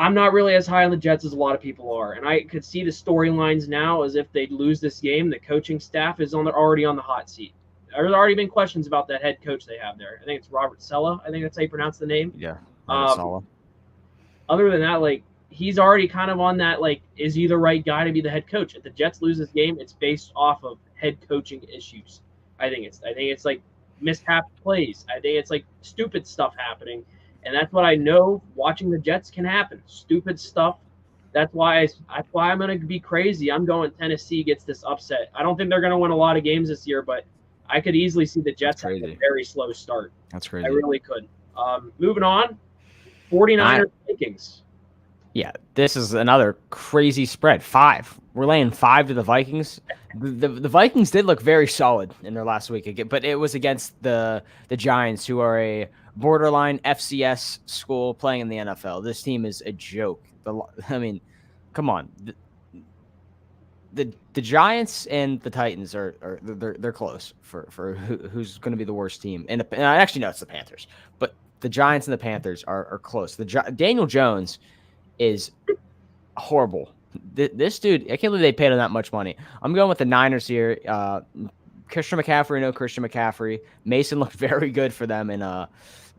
Speaker 2: I'm not really as high on the Jets as a lot of people are, and I could see the storylines now as if they'd lose this game. The coaching staff is already on the hot seat. There's already been questions about that head coach they have there. I think it's Robert Saleh. I think that's how you pronounce the name.
Speaker 1: Yeah.
Speaker 2: Other than that, like, he's already kind of on that, like, is he the right guy to be the head coach? If the Jets lose this game, it's based off of head coaching issues. I think it's like mishapped plays. I think it's like stupid stuff happening. And that's what I know watching the Jets can happen. Stupid stuff. That's why I'm going to be crazy. I'm going Tennessee gets this upset. I don't think they're going to win a lot of games this year, but I could easily see the Jets have a very slow start.
Speaker 1: That's crazy.
Speaker 2: I really could. Moving on, 49ers Vikings.
Speaker 1: Yeah, this is another crazy spread. 5. We're laying 5 to the Vikings. The Vikings did look very solid in their last week, but it was against the Giants, who are a borderline FCS school playing in the NFL. This team is a joke. I mean, come on. The Giants and the Titans they're close for who's going to be the worst team. And actually, no, it's the Panthers. But the Giants and the Panthers are close. Daniel Jones is horrible. This dude, I can't believe they paid him that much money. I'm going with the Niners here. Christian McCaffrey, no Christian McCaffrey. Mason looked very good for them, and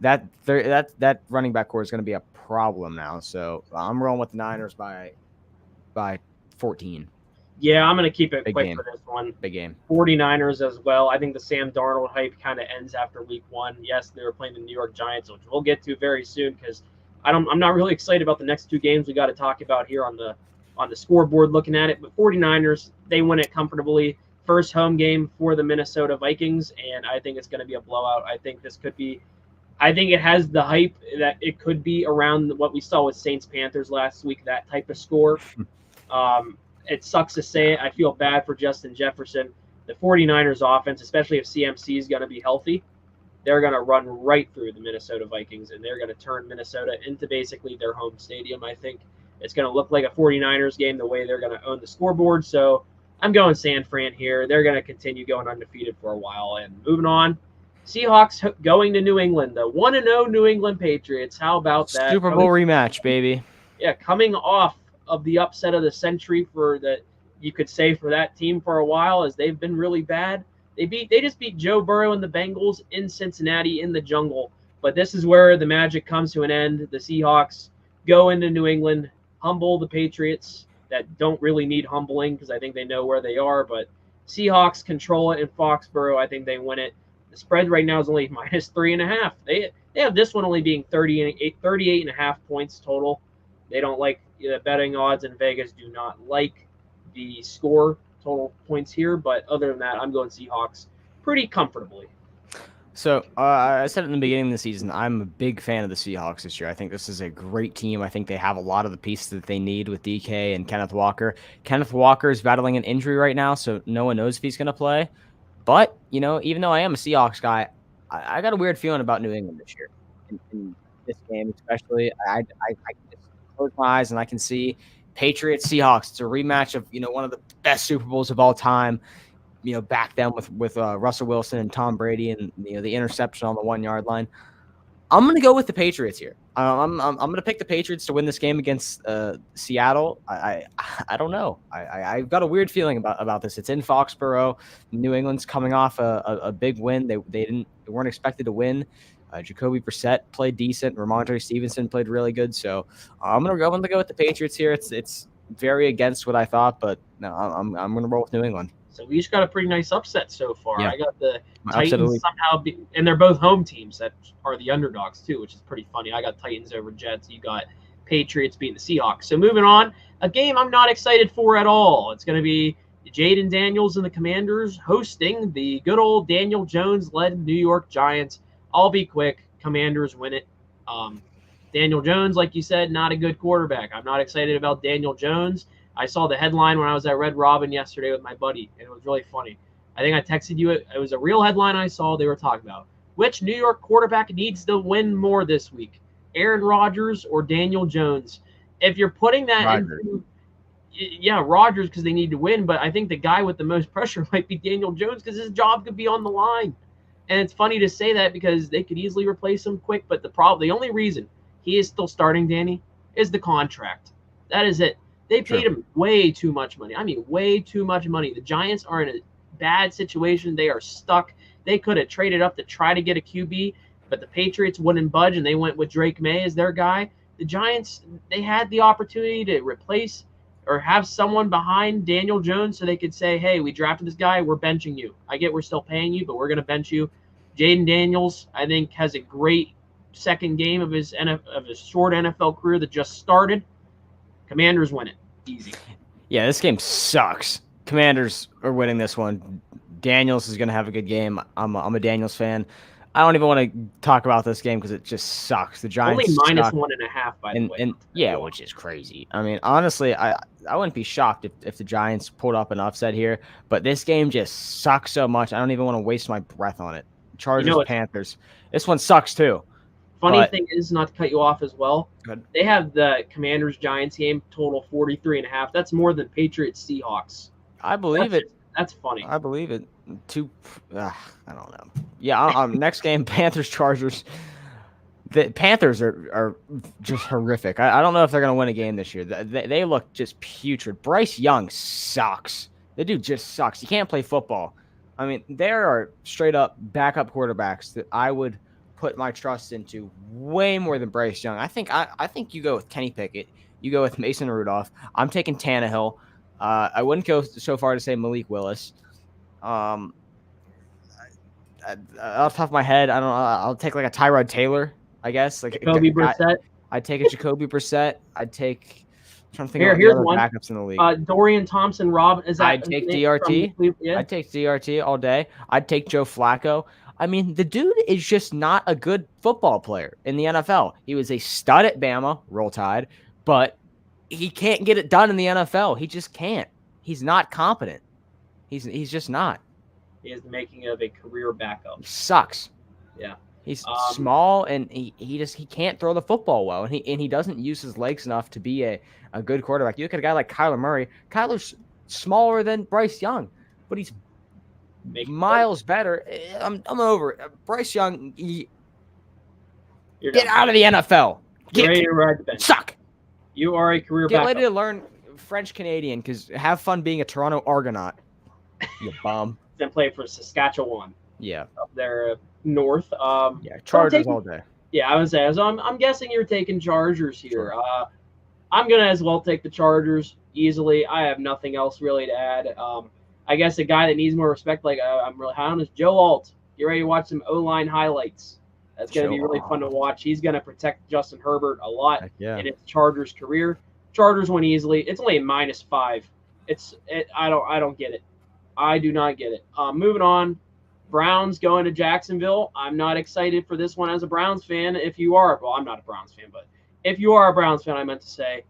Speaker 1: that running back core is going to be a problem now. So I'm rolling with the Niners by 14.
Speaker 2: Yeah, I'm going to keep it
Speaker 1: Big
Speaker 2: quick
Speaker 1: game.
Speaker 2: for this one.
Speaker 1: Big game.
Speaker 2: 49ers as well. I think the Sam Darnold hype kind of ends after week 1. Yes, they were playing the New York Giants, which we'll get to very soon because I'm not really excited about the next 2 games we got to talk about here on the scoreboard looking at it. But 49ers, they win it comfortably. First home game for the Minnesota Vikings, and I think it's going to be a blowout. I think this could be I think it has the hype that it could be around what we saw with Saints Panthers last week, that type of score. It sucks to say it. I feel bad for Justin Jefferson. The 49ers offense, especially if CMC is going to be healthy, they're going to run right through the Minnesota Vikings, and they're going to turn Minnesota into basically their home stadium, I think. It's going to look like a 49ers game the way they're going to own the scoreboard. So I'm going San Fran here. They're going to continue going undefeated for a while. And moving on, Seahawks going to New England, the 1-0 New England Patriots. How about that?
Speaker 1: Super Bowl rematch, baby.
Speaker 2: Yeah, coming off of the upset of the century you could say for that team for a while, as they've been really bad. They just beat Joe Burrow and the Bengals in Cincinnati in the jungle. But this is where the magic comes to an end. The Seahawks go into New England, humble the Patriots that don't really need humbling because I think they know where they are. But Seahawks control it in Foxborough. I think they win it. The spread right now is only -3.5. They have this one only being 38.5 points total. They don't like the betting odds, and Vegas do not like the score total points here. But other than that, I'm going Seahawks pretty comfortably.
Speaker 1: So I said in the beginning of the season, I'm a big fan of the Seahawks this year. I think this is a great team. I think they have a lot of the pieces that they need with DK and Kenneth Walker. Kenneth Walker is battling an injury right now, so no one knows if he's going to play. But, even though I am a Seahawks guy, I got a weird feeling about New England this year. In this game especially, I can just close my eyes and I can see Patriots, Seahawks. It's a rematch of, one of the best Super Bowls of all time. Back then with Russell Wilson and Tom Brady and the interception on the 1-yard line. I'm going to go with the Patriots here. I'm going to pick the Patriots to win this game against Seattle. I don't know. I've got a weird feeling about this. It's in Foxborough. New England's coming off a big win. They weren't expected to win. Jacoby Brissett played decent. Ramondre Stevenson played really good. So I'm going to go with the Patriots here. It's very against what I thought, but no, I'm going to roll with New England.
Speaker 2: So we each got a pretty nice upset so far.
Speaker 1: Yeah.
Speaker 2: I got the Titans somehow, and they're both home teams that are the underdogs too, which is pretty funny. I got Titans over Jets. You got Patriots beating the Seahawks. So moving on, a game I'm not excited for at all. It's going to be Jaden Daniels and the Commanders hosting the good old Daniel Jones-led New York Giants. I'll be quick. Commanders win it. Daniel Jones, like you said, not a good quarterback. I'm not excited about Daniel Jones. I saw the headline when I was at Red Robin yesterday with my buddy, and it was really funny. I think I texted you it. It was a real headline I saw. They were talking about which New York quarterback needs to win more this week, Aaron Rodgers or Daniel Jones. If you're putting that into, Rodgers because they need to win, but I think the guy with the most pressure might be Daniel Jones because his job could be on the line. And it's funny to say that because they could easily replace him quick, but the only reason he is still starting, Danny, is the contract. That is it. They paid him way too much money. I mean, way too much money. The Giants are in a bad situation. They are stuck. They could have traded up to try to get a QB, but the Patriots wouldn't budge, and they went with Drake May as their guy. The Giants, they had the opportunity to replace or have someone behind Daniel Jones so they could say, hey, we drafted this guy. We're benching you. I get we're still paying you, but we're going to bench you. Jaden Daniels, I think, has a great second game of his short NFL career that just started. Commanders win it. Easy.
Speaker 1: Yeah, this game sucks. Commanders are winning this one. Daniels is going to have a good game. I'm a Daniels fan. I don't even want to talk about this game because it just sucks. The Giants
Speaker 2: only -1.5 by the way.
Speaker 1: And yeah, which is crazy. I mean, honestly, I wouldn't be shocked if the Giants pulled up an upset here. But this game just sucks so much. I don't even want to waste my breath on it. Chargers, Panthers. This one sucks too.
Speaker 2: Funny thing is, not to cut you off as well,
Speaker 1: good.
Speaker 2: They have the Commanders-Giants game total 43.5. That's more than Patriots-Seahawks.
Speaker 1: I believe it.
Speaker 2: That's funny.
Speaker 1: I believe it. I don't know. Yeah, next game, Panthers-Chargers. The Panthers are just horrific. I don't know if they're going to win a game this year. They look just putrid. Bryce Young sucks. The dude just sucks. You can't play football. I mean, there are straight-up backup quarterbacks that I would put my trust into way more than Bryce Young. I think you go with Kenny Pickett. You go with Mason Rudolph. I'm taking Tannehill. I wouldn't go so far to say Malik Willis. Off the top of my head, I don't know. I'll take like a Tyrod Taylor, I guess. Like
Speaker 2: Jacoby Brissett.
Speaker 1: I'd take a Jacoby Brissett. I'd take trying to think of the
Speaker 2: Here's
Speaker 1: other
Speaker 2: one.
Speaker 1: backups in the league.
Speaker 2: Dorian Thompson-Robinson. Is that
Speaker 1: I'd take DRT.
Speaker 2: Yeah.
Speaker 1: I'd take DRT all day. I'd take Joe Flacco. I mean, the dude is just not a good football player in the NFL. He was a stud at Bama, Roll Tide, but he can't get it done in the NFL. He just can't. He's not competent. He's just not.
Speaker 2: He is the making of a career backup.
Speaker 1: He sucks.
Speaker 2: Yeah.
Speaker 1: He's small and he can't throw the football well, and he doesn't use his legs enough to be a good quarterback. You look at a guy like Kyler Murray. Kyler's smaller than Bryce Young, but he's miles better. I'm over it. Bryce Young, get out of the NFL.
Speaker 2: Get ready to ride the bench.
Speaker 1: Suck.
Speaker 2: You are a career backup.
Speaker 1: Get ready to learn French Canadian, because have fun being a Toronto Argonaut. You bum.
Speaker 2: Then play for Saskatchewan.
Speaker 1: Yeah.
Speaker 2: Up there north.
Speaker 1: Yeah, Chargers all day.
Speaker 2: Yeah, I was saying. So I'm guessing you're taking Chargers here.
Speaker 1: Sure.
Speaker 2: I'm gonna as well take the Chargers easily. I have nothing else really to add. I guess a guy that needs more respect, like I'm really high on, is Joe Alt. Get ready to watch some O-line highlights. That's gonna be really fun to watch. He's gonna protect Justin Herbert a lot in his Chargers career. Chargers win easily. It's only a -5. I don't get it. I do not get it. Moving on. Browns going to Jacksonville. I'm not excited for this one as a Browns fan. If you are, well, I'm not a Browns fan, but if you are a Browns fan, I meant to say,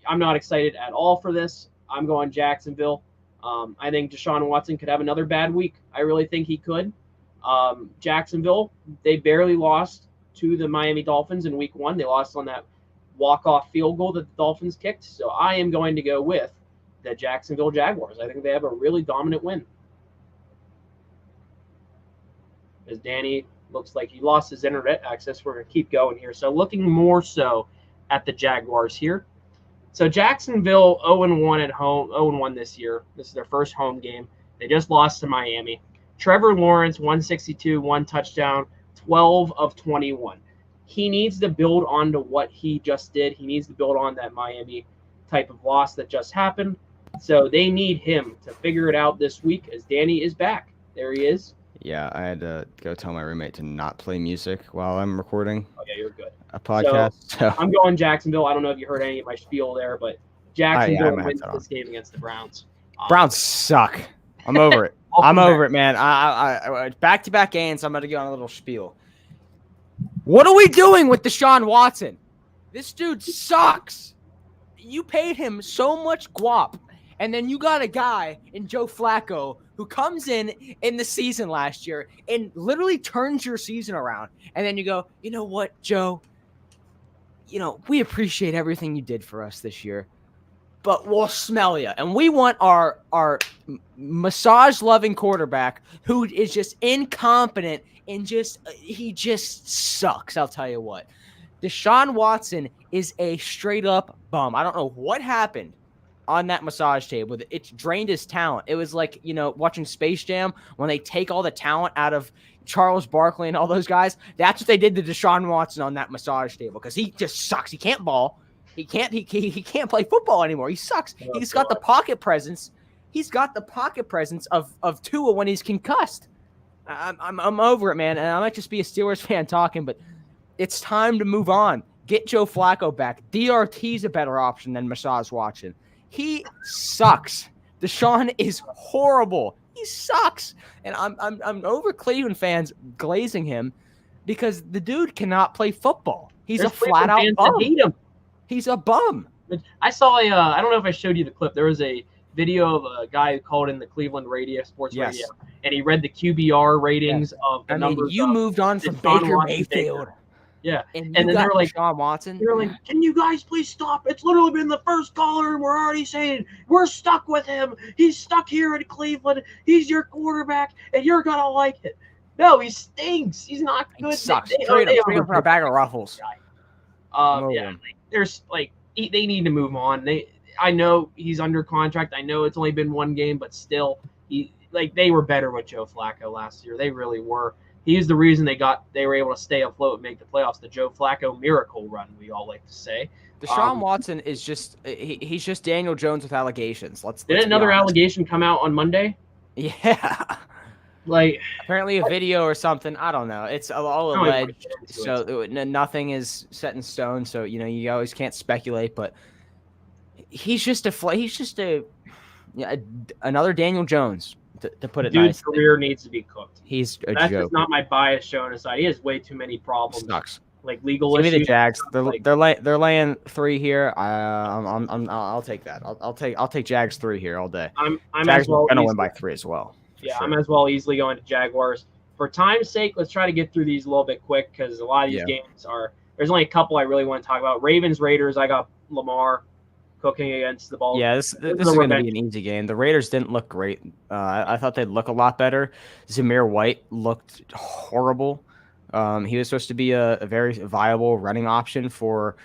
Speaker 2: I'm not excited at all for this. I'm going Jacksonville. I think Deshaun Watson could have another bad week. I really think he could. Jacksonville, they barely lost to the Miami Dolphins in week 1. They lost on that walk-off field goal that the Dolphins kicked. So I am going to go with the Jacksonville Jaguars. I think they have a really dominant win. As Danny looks like he lost his internet access, we're going to keep going here. So looking more so at the Jaguars here. So Jacksonville 0-1 at home, 0-1 this year. This is their first home game. They just lost to Miami. Trevor Lawrence, 162, 1 touchdown, 12 of 21. He needs to build on to what he just did. He needs to build on that Miami type of loss that just happened. So they need him to figure it out this week as Danny is back. There he is.
Speaker 1: Yeah, I had to go tell my roommate to not play music while I'm recording.
Speaker 2: Okay, you're good.
Speaker 1: A podcast. So
Speaker 2: I'm going Jacksonville. I don't know if you heard any of my spiel there, but Jacksonville wins this game against the Browns.
Speaker 1: Browns suck. I'm over it. I'm over it, man. I back-to-back games. I'm going to go on a little spiel. What are we doing with Deshaun Watson? This dude sucks. You paid him so much guap, and then you got a guy in Joe Flacco who comes in the season last year and literally turns your season around. And then you go, you know what, Joe? You know, we appreciate everything you did for us this year, but we'll smell you. And we want our massage-loving quarterback who is just incompetent and he just sucks, I'll tell you what. Deshaun Watson is a straight-up bum. I don't know what happened on that massage table. It drained his talent. It was like, watching Space Jam when they take all the talent out of Charles Barkley and all those guys. That's what they did to Deshaun Watson on that massage table, because he just sucks. He can't ball. He can't play football anymore. He sucks. He's got the pocket presence. He's got the pocket presence of Tua when he's concussed. I'm over it, man. And I might just be a Steelers fan talking, but it's time to move on. Get Joe Flacco back. DRT's a better option than Massage Watson. He sucks. Deshaun is horrible. He sucks. And I'm over Cleveland fans glazing him because the dude cannot play football. He's a flat out bum.
Speaker 2: Hate him.
Speaker 1: He's a bum.
Speaker 2: I saw I don't know if I showed you the clip. There was a video of a guy who called in the Cleveland sports radio, and he read the QBR ratings of the numbers.
Speaker 1: You moved on from Baker Mayfield.
Speaker 2: Yeah,
Speaker 1: and then they're like, Deshaun Watson.
Speaker 2: They're like, can you guys please stop? It's literally been the first caller, and we're already saying we're stuck with him. He's stuck here in Cleveland. He's your quarterback, and you're gonna like it. No, he stinks. He's not good.
Speaker 1: He sucks. Trade him for a bag of Ruffles.
Speaker 2: They need to move on. I know he's under contract. I know it's only been one game, but still, they were better with Joe Flacco last year. They really were. He's the reason they were able to stay afloat and make the playoffs. The Joe Flacco miracle run, we all like to say.
Speaker 1: Deshaun Watson is he's just Daniel Jones with allegations.
Speaker 2: Did another allegation come out on Monday?
Speaker 1: Yeah. Apparently a video or something. I don't know. It's all alleged. So nothing is set in stone. So, you always can't speculate. But he's just another Daniel Jones, to put it
Speaker 2: Dude's
Speaker 1: nicely.
Speaker 2: career needs to be cooked.
Speaker 1: He's a
Speaker 2: That's
Speaker 1: joke.
Speaker 2: just not my bias showing aside. He has way too many problems,
Speaker 1: Sucks.
Speaker 2: like legal
Speaker 1: Give me
Speaker 2: issues.
Speaker 1: the Jags.
Speaker 2: Like,
Speaker 1: They're laying 3 here. I'll take that. I'll take Jags 3 here all day.
Speaker 2: I'm
Speaker 1: Jags
Speaker 2: as well
Speaker 1: are gonna win by 3 as well.
Speaker 2: Yeah,
Speaker 1: Sure.
Speaker 2: I'm as well easily going to Jaguars. For time's sake, let's try to get through these a little bit quick because a lot of these games are. There's only a couple I really want to talk about. Ravens, Raiders. I got Lamar cooking against the ball.
Speaker 1: Yeah, this is going to be an easy game. The Raiders didn't look great. I thought they'd look a lot better. Zamir White looked horrible. He was supposed to be a very viable running option for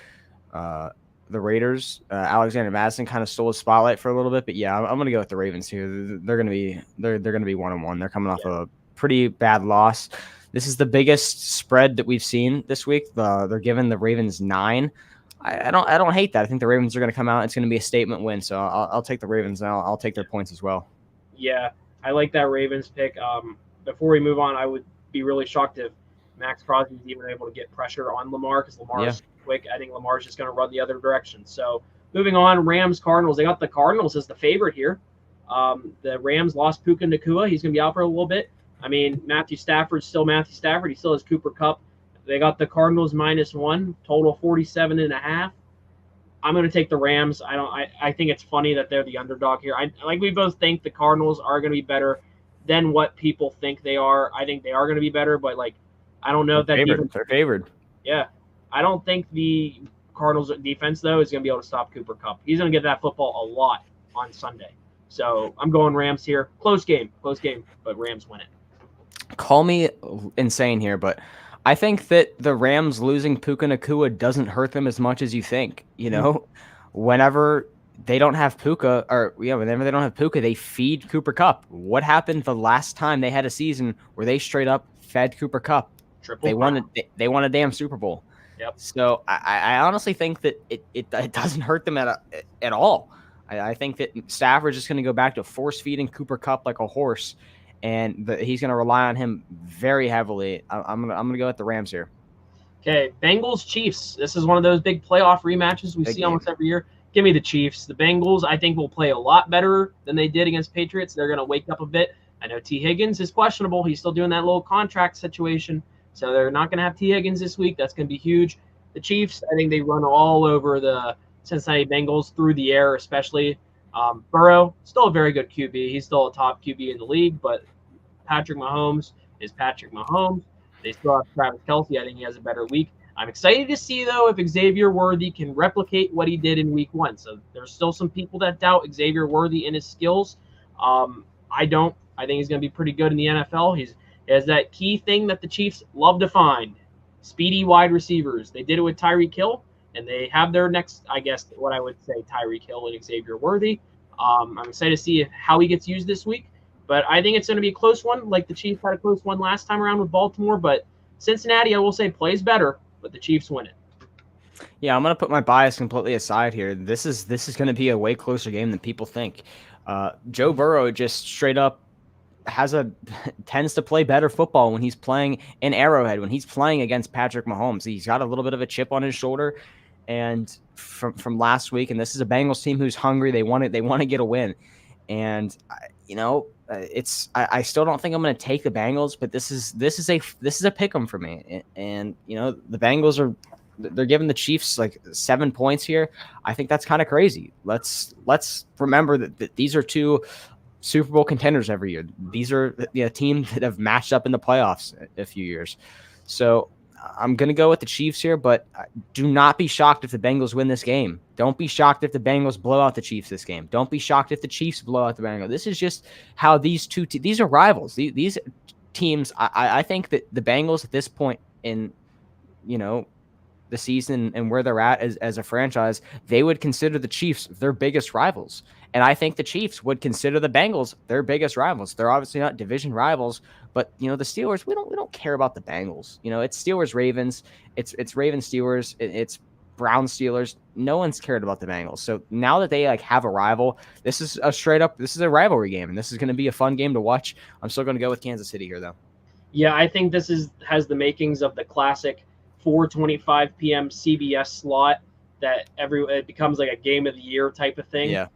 Speaker 1: the Raiders. Alexander Madison kind of stole his spotlight for a little bit, but yeah, I'm going to go with the Ravens here. They're going to be 1-1. They're coming off a pretty bad loss. This is the biggest spread that we've seen this week. They're giving the Ravens 9. I don't hate that. I think the Ravens are going to come out. It's going to be a statement win, so I'll take the Ravens and I'll take their points as well.
Speaker 2: Yeah, I like that Ravens pick. Before we move on, I would be really shocked if Max Crosby is even able to get pressure on Lamar because Lamar is quick. I think Lamar's just going to run the other direction. So moving on, Rams, Cardinals. They got the Cardinals as the favorite here. The Rams lost Puka Nacua. He's going to be out for a little bit. I mean, Matthew Stafford's still Matthew Stafford. He still has Cooper Kupp. They got the Cardinals -1, total 47.5. I'm going to take the Rams. I think it's funny that they're the underdog here. We both think the Cardinals are going to be better than what people think they are. I think they are going to be better, but I don't know if that
Speaker 1: defense. They're favored.
Speaker 2: Yeah, I don't think the Cardinals defense though is going to be able to stop Cooper Kupp. He's going to get that football a lot on Sunday. So I'm going Rams here. Close game, but Rams win it.
Speaker 1: Call me insane here, but I think that the Rams losing Puka Nacua doesn't hurt them as much as you think. You know, whenever they don't have Puka, whenever they don't have Puka, they feed Cooper Kupp. What happened the last time they had a season where they straight up fed Cooper Kupp? They won a damn Super Bowl.
Speaker 2: Yep.
Speaker 1: So I honestly think that it doesn't hurt them at all. I think that Stafford's just going to go back to force feeding Cooper Kupp like a horse. And he's going to rely on him very heavily. I'm gonna go with the Rams here.
Speaker 2: Okay, Bengals Chiefs. This is one of those big playoff rematches we see almost every year. Give me the Chiefs. The Bengals, I think, will play a lot better than they did against Patriots. They're going to wake up a bit. I know T. Higgins is questionable. He's still doing that little contract situation, so they're not going to have T. Higgins this week. That's going to be huge. The Chiefs, I think they run all over the Cincinnati Bengals through the air, especially. Burrow, still a very good QB. He's still a top QB in the league, but Patrick Mahomes is Patrick Mahomes. They still have Travis Kelce. I think he has a better week. I'm excited to see, though, if Xavier Worthy can replicate what he did in week 1. So there's still some people that doubt Xavier Worthy in his skills. I don't. I think he's going to be pretty good in the NFL. He has that key thing that the Chiefs love to find, speedy wide receivers. They did it with Tyreek Hill, and they have their next, I guess, what I would say, Tyreek Hill and Xavier Worthy. I'm excited to see how he gets used this week. But I think it's going to be a close one, like the Chiefs had a close one last time around with Baltimore. But Cincinnati, I will say, plays better, but the Chiefs win it.
Speaker 1: Yeah, I'm going to put my bias completely aside here. This is going to be a way closer game than people think. Joe Burrow just straight up tends to play better football when he's playing in Arrowhead, when he's playing against Patrick Mahomes. He's got a little bit of a chip on his shoulder, and from last week. And this is a Bengals team who's hungry. They want to get a win, and I still don't think I'm going to take the Bengals, but this is a pick 'em for me. And the Bengals they're giving the Chiefs 7 points here. I think that's kind of crazy. Let's remember that these are two Super Bowl contenders every year. These are teams that have matched up in the playoffs a few years. So I'm going to go with the Chiefs here, but do not be shocked if the Bengals win this game. Don't be shocked if the Bengals blow out the Chiefs this game. Don't be shocked if the Chiefs blow out the Bengals. This is just how these two these are rivals. These teams, I think that the Bengals at this point in the season and where they're at as a franchise, they would consider the Chiefs their biggest rivals. And I think the Chiefs would consider the Bengals their biggest rivals. They're obviously not division rivals, but the Steelers, we don't care about the Bengals. It's Steelers Ravens, it's Ravens Steelers, it's Browns Steelers. No one's cared about the Bengals. So now that they have a rival, this is a rivalry game, and this is going to be a fun game to watch. I'm still going to go with Kansas City here, though.
Speaker 2: Yeah, I think this has the makings of the classic 4:25 p.m. CBS slot. that it becomes like a game of the year type of thing.
Speaker 1: Yeah.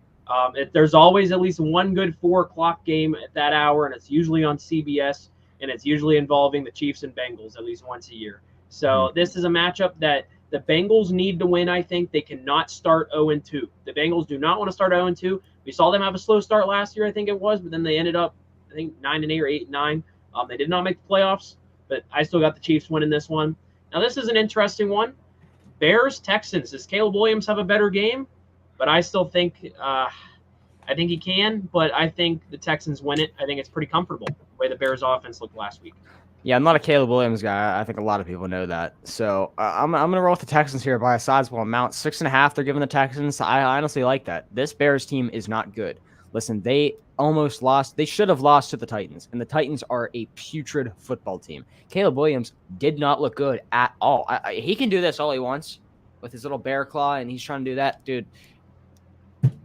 Speaker 2: There's always at least one good 4 o'clock game at that hour, and it's usually on CBS, and it's usually involving the Chiefs and Bengals at least once a year. So this is a matchup that the Bengals need to win. I think they cannot start 0-2. The Bengals do not want to start 0-2. We saw them have a slow start last year, I think it was, but then they ended up, I think, 9-8 or 8-9. They did not make the playoffs, but I still got the Chiefs winning this one. Now this is an interesting one. Bears Texans. Does Caleb Williams have a better game? But I still think I think he can, but I think the Texans win it. I think it's pretty comfortable the way the Bears offense looked last week.
Speaker 1: Yeah, I'm not a Caleb Williams guy. I think a lot of people know that. So I'm going to roll with the Texans here by a sizable amount. 6.5 they're giving the Texans. I honestly like that. This Bears team is not good. Listen, they almost lost. They should have lost to the Titans, and the Titans are a putrid football team. Caleb Williams did not look good at all. He can do this all he wants with his little bear claw, and he's trying to do that. Dude,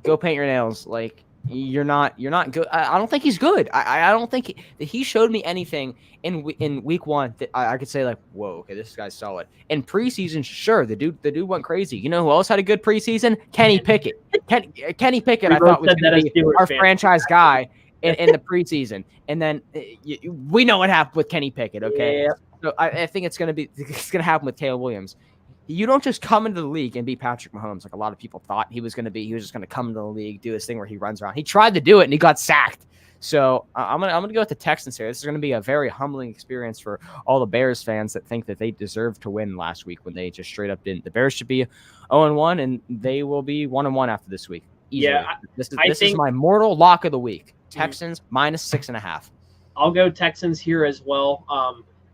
Speaker 1: go paint your nails. Like, you're not good. I don't think he's good. I don't think he showed me anything in week one that I could say like, whoa, okay, this guy's solid. In preseason, sure, the dude went crazy. You know who else had a good preseason? Kenny Pickett. Kenny Pickett, I thought was going to be our franchise guy in the preseason, and then we know what happened with Kenny Pickett. Okay,
Speaker 2: yeah.
Speaker 1: So I think it's going to happen with Caleb Williams. You don't just come into the league and be Patrick Mahomes like a lot of people thought he was going to be. He was just going to come into the league, do this thing where he runs around. He tried to do it and he got sacked. So I'm gonna go with the Texans here. This is going to be a very humbling experience for all the Bears fans that think that they deserved to win last week when they just straight up didn't. The Bears should be 0-1 and they will be 1-1 after this week. Easily. Yeah, this is my mortal lock of the week. Texans minus 6.5.
Speaker 2: I'll go Texans here as well.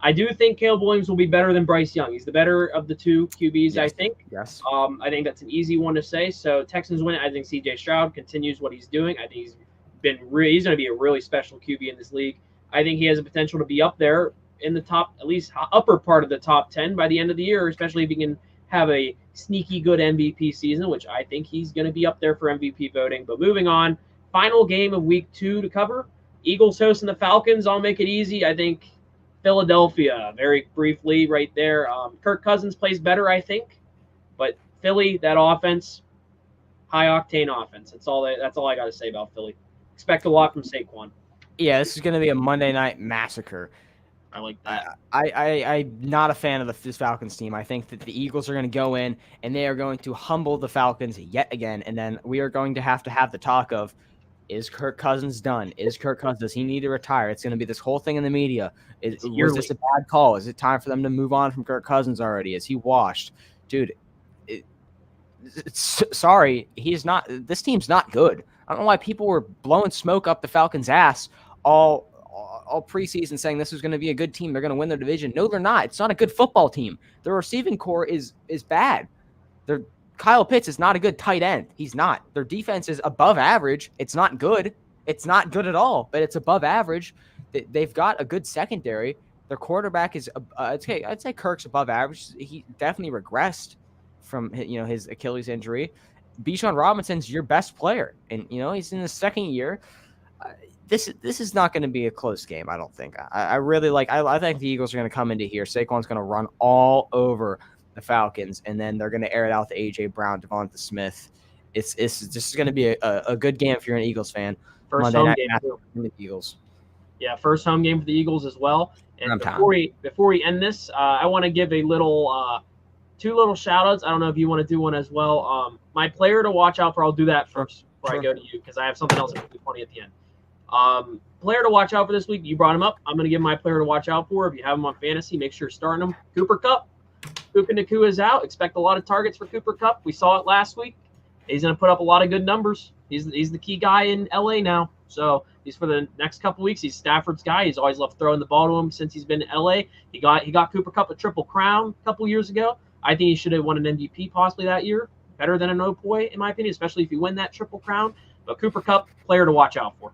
Speaker 2: I do think Caleb Williams will be better than Bryce Young. He's the better of the two QBs, yes. I think.
Speaker 1: Yes.
Speaker 2: I think that's an easy one to say. So Texans win it. I think C.J. Stroud continues what he's doing. I think he's going to be a really special QB in this league. I think he has the potential to be up there in the top, at least upper part of the top 10 by the end of the year, especially if he can have a sneaky good MVP season, which I think he's going to be up there for MVP voting. But moving on, final game of week 2 to cover. Eagles hosting the Falcons. I'll make it easy. I think Philadelphia, very briefly right there. Kirk Cousins plays better, I think. But Philly, that offense, high-octane offense. That's all I got to say about Philly. Expect a lot from Saquon.
Speaker 1: Yeah, this is going to be a Monday night massacre.
Speaker 2: I like that.
Speaker 1: I'm not a fan of this Falcons team. I think that the Eagles are going to go in, and they are going to humble the Falcons yet again. And then we are going to have the talk of, is Kirk Cousins done? Does he need to retire? It's going to be this whole thing in the media. Was this a bad call? Is it time for them to move on from Kirk Cousins already? Is he washed? Dude, sorry, he's not. This team's not good. I don't know why people were blowing smoke up the Falcons' ass all preseason saying this was going to be a good team. They're going to win their division. No, they're not. It's not a good football team. Their receiving core is bad. Kyle Pitts is not a good tight end. He's not. Their defense is above average. It's not good. It's not good at all, but it's above average. They've got a good secondary. Their quarterback is, I'd say Kirk's above average. He definitely regressed from his Achilles injury. Bijan Robinson's your best player, and he's in his second year. This is not going to be a close game, I don't think. I really I think the Eagles are going to come into here. Saquon's going to run all over the Falcons, and then they're going to air it out to A.J. Brown, Devonta Smith. This is going to be a good game if you're an Eagles fan.
Speaker 2: First home game for
Speaker 1: the Eagles.
Speaker 2: Yeah, first home game for the Eagles as well. And before we end this, I want to give a little two little shout-outs. I don't know if you want to do one as well. My player to watch out for, I'll do that first before I go to you because I have something else that's going to be funny at the end. Player to watch out for this week, you brought him up. I'm going to give my player to watch out for. If you have him on fantasy, make sure you're starting him. Cooper Kupp. Puka Nacua is out. Expect a lot of targets for Cooper Kupp. We saw it last week. He's going to put up a lot of good numbers. He's the key guy in LA now. So he's for the next couple weeks. He's Stafford's guy. He's always loved throwing the ball to him since he's been in LA. He got Cooper Kupp a triple crown a couple years ago. I think he should have won an MVP possibly that year. Better than an Opoy, in my opinion, especially if you win that triple crown. But Cooper Kupp, player to watch out for.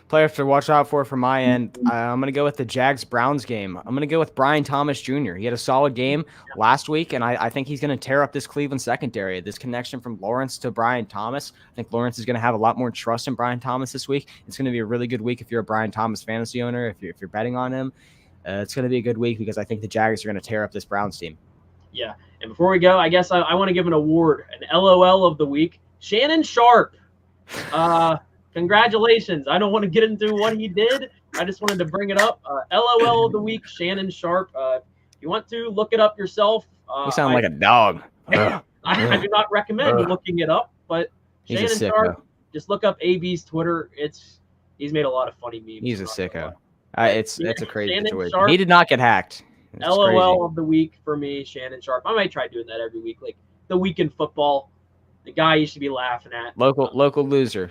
Speaker 1: Player to watch out for from my end. I'm going to go with the Jags-Browns game. I'm going to go with Brian Thomas Jr. He had a solid game last week, and I think he's going to tear up this Cleveland secondary. This connection from Lawrence to Brian Thomas, I think Lawrence is going to have a lot more trust in Brian Thomas this week. It's going to be a really good week if you're a Brian Thomas fantasy owner, if you're betting on him. It's going to be a good week because I think the Jags are going to tear up this Browns team.
Speaker 2: Yeah. And before we go, I guess I want to give an award, an LOL of the week. Shannon Sharp. Congratulations. I don't want to get into what he did. I just wanted to bring it up. LOL of the week, Shannon Sharp. If you want to, look it up yourself.
Speaker 1: You sound like a dog.
Speaker 2: I do not recommend looking it up, but
Speaker 1: He's a
Speaker 2: Shannon
Speaker 1: sicko.
Speaker 2: Sharp, just look up AB's Twitter. He's made a lot of funny memes.
Speaker 1: He's a sicko. It's a crazy
Speaker 2: Shannon
Speaker 1: situation.
Speaker 2: Sharp.
Speaker 1: He did not get hacked. It's
Speaker 2: LOL
Speaker 1: crazy.
Speaker 2: of the week for me, Shannon Sharp. I might try doing that every week, like the week in football. The guy you should be laughing at.
Speaker 1: Local loser.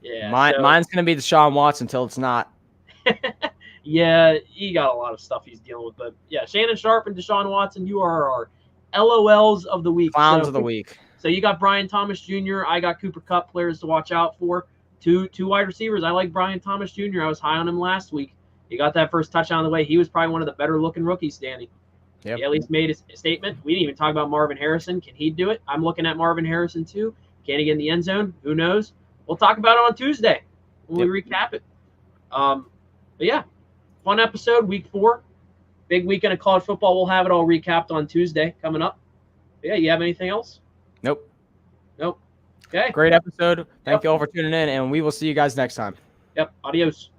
Speaker 2: Yeah.
Speaker 1: Mine's gonna be Deshaun Watson until it's not.
Speaker 2: Yeah, he got a lot of stuff he's dealing with, but yeah, Shannon Sharp and Deshaun Watson, you are our LOLs of the week.
Speaker 1: Clowns of the week.
Speaker 2: So you got Brian Thomas Jr. I got Cooper Kupp players to watch out for. Two wide receivers. I like Brian Thomas Jr. I was high on him last week. He got that first touchdown the way. He was probably one of the better looking rookies standing.
Speaker 1: Yep.
Speaker 2: He at least made a statement. We didn't even talk about Marvin Harrison. Can he do it? I'm looking at Marvin Harrison too. Can he get in the end zone? Who knows? We'll talk about it on Tuesday when we recap it. But yeah, fun episode, week 4. Big weekend of college football. We'll have it all recapped on Tuesday coming up. But yeah, you have anything else?
Speaker 1: Nope.
Speaker 2: Okay.
Speaker 1: Great episode. Thank you all for tuning in, and we will see you guys next time.
Speaker 2: Yep. Adios.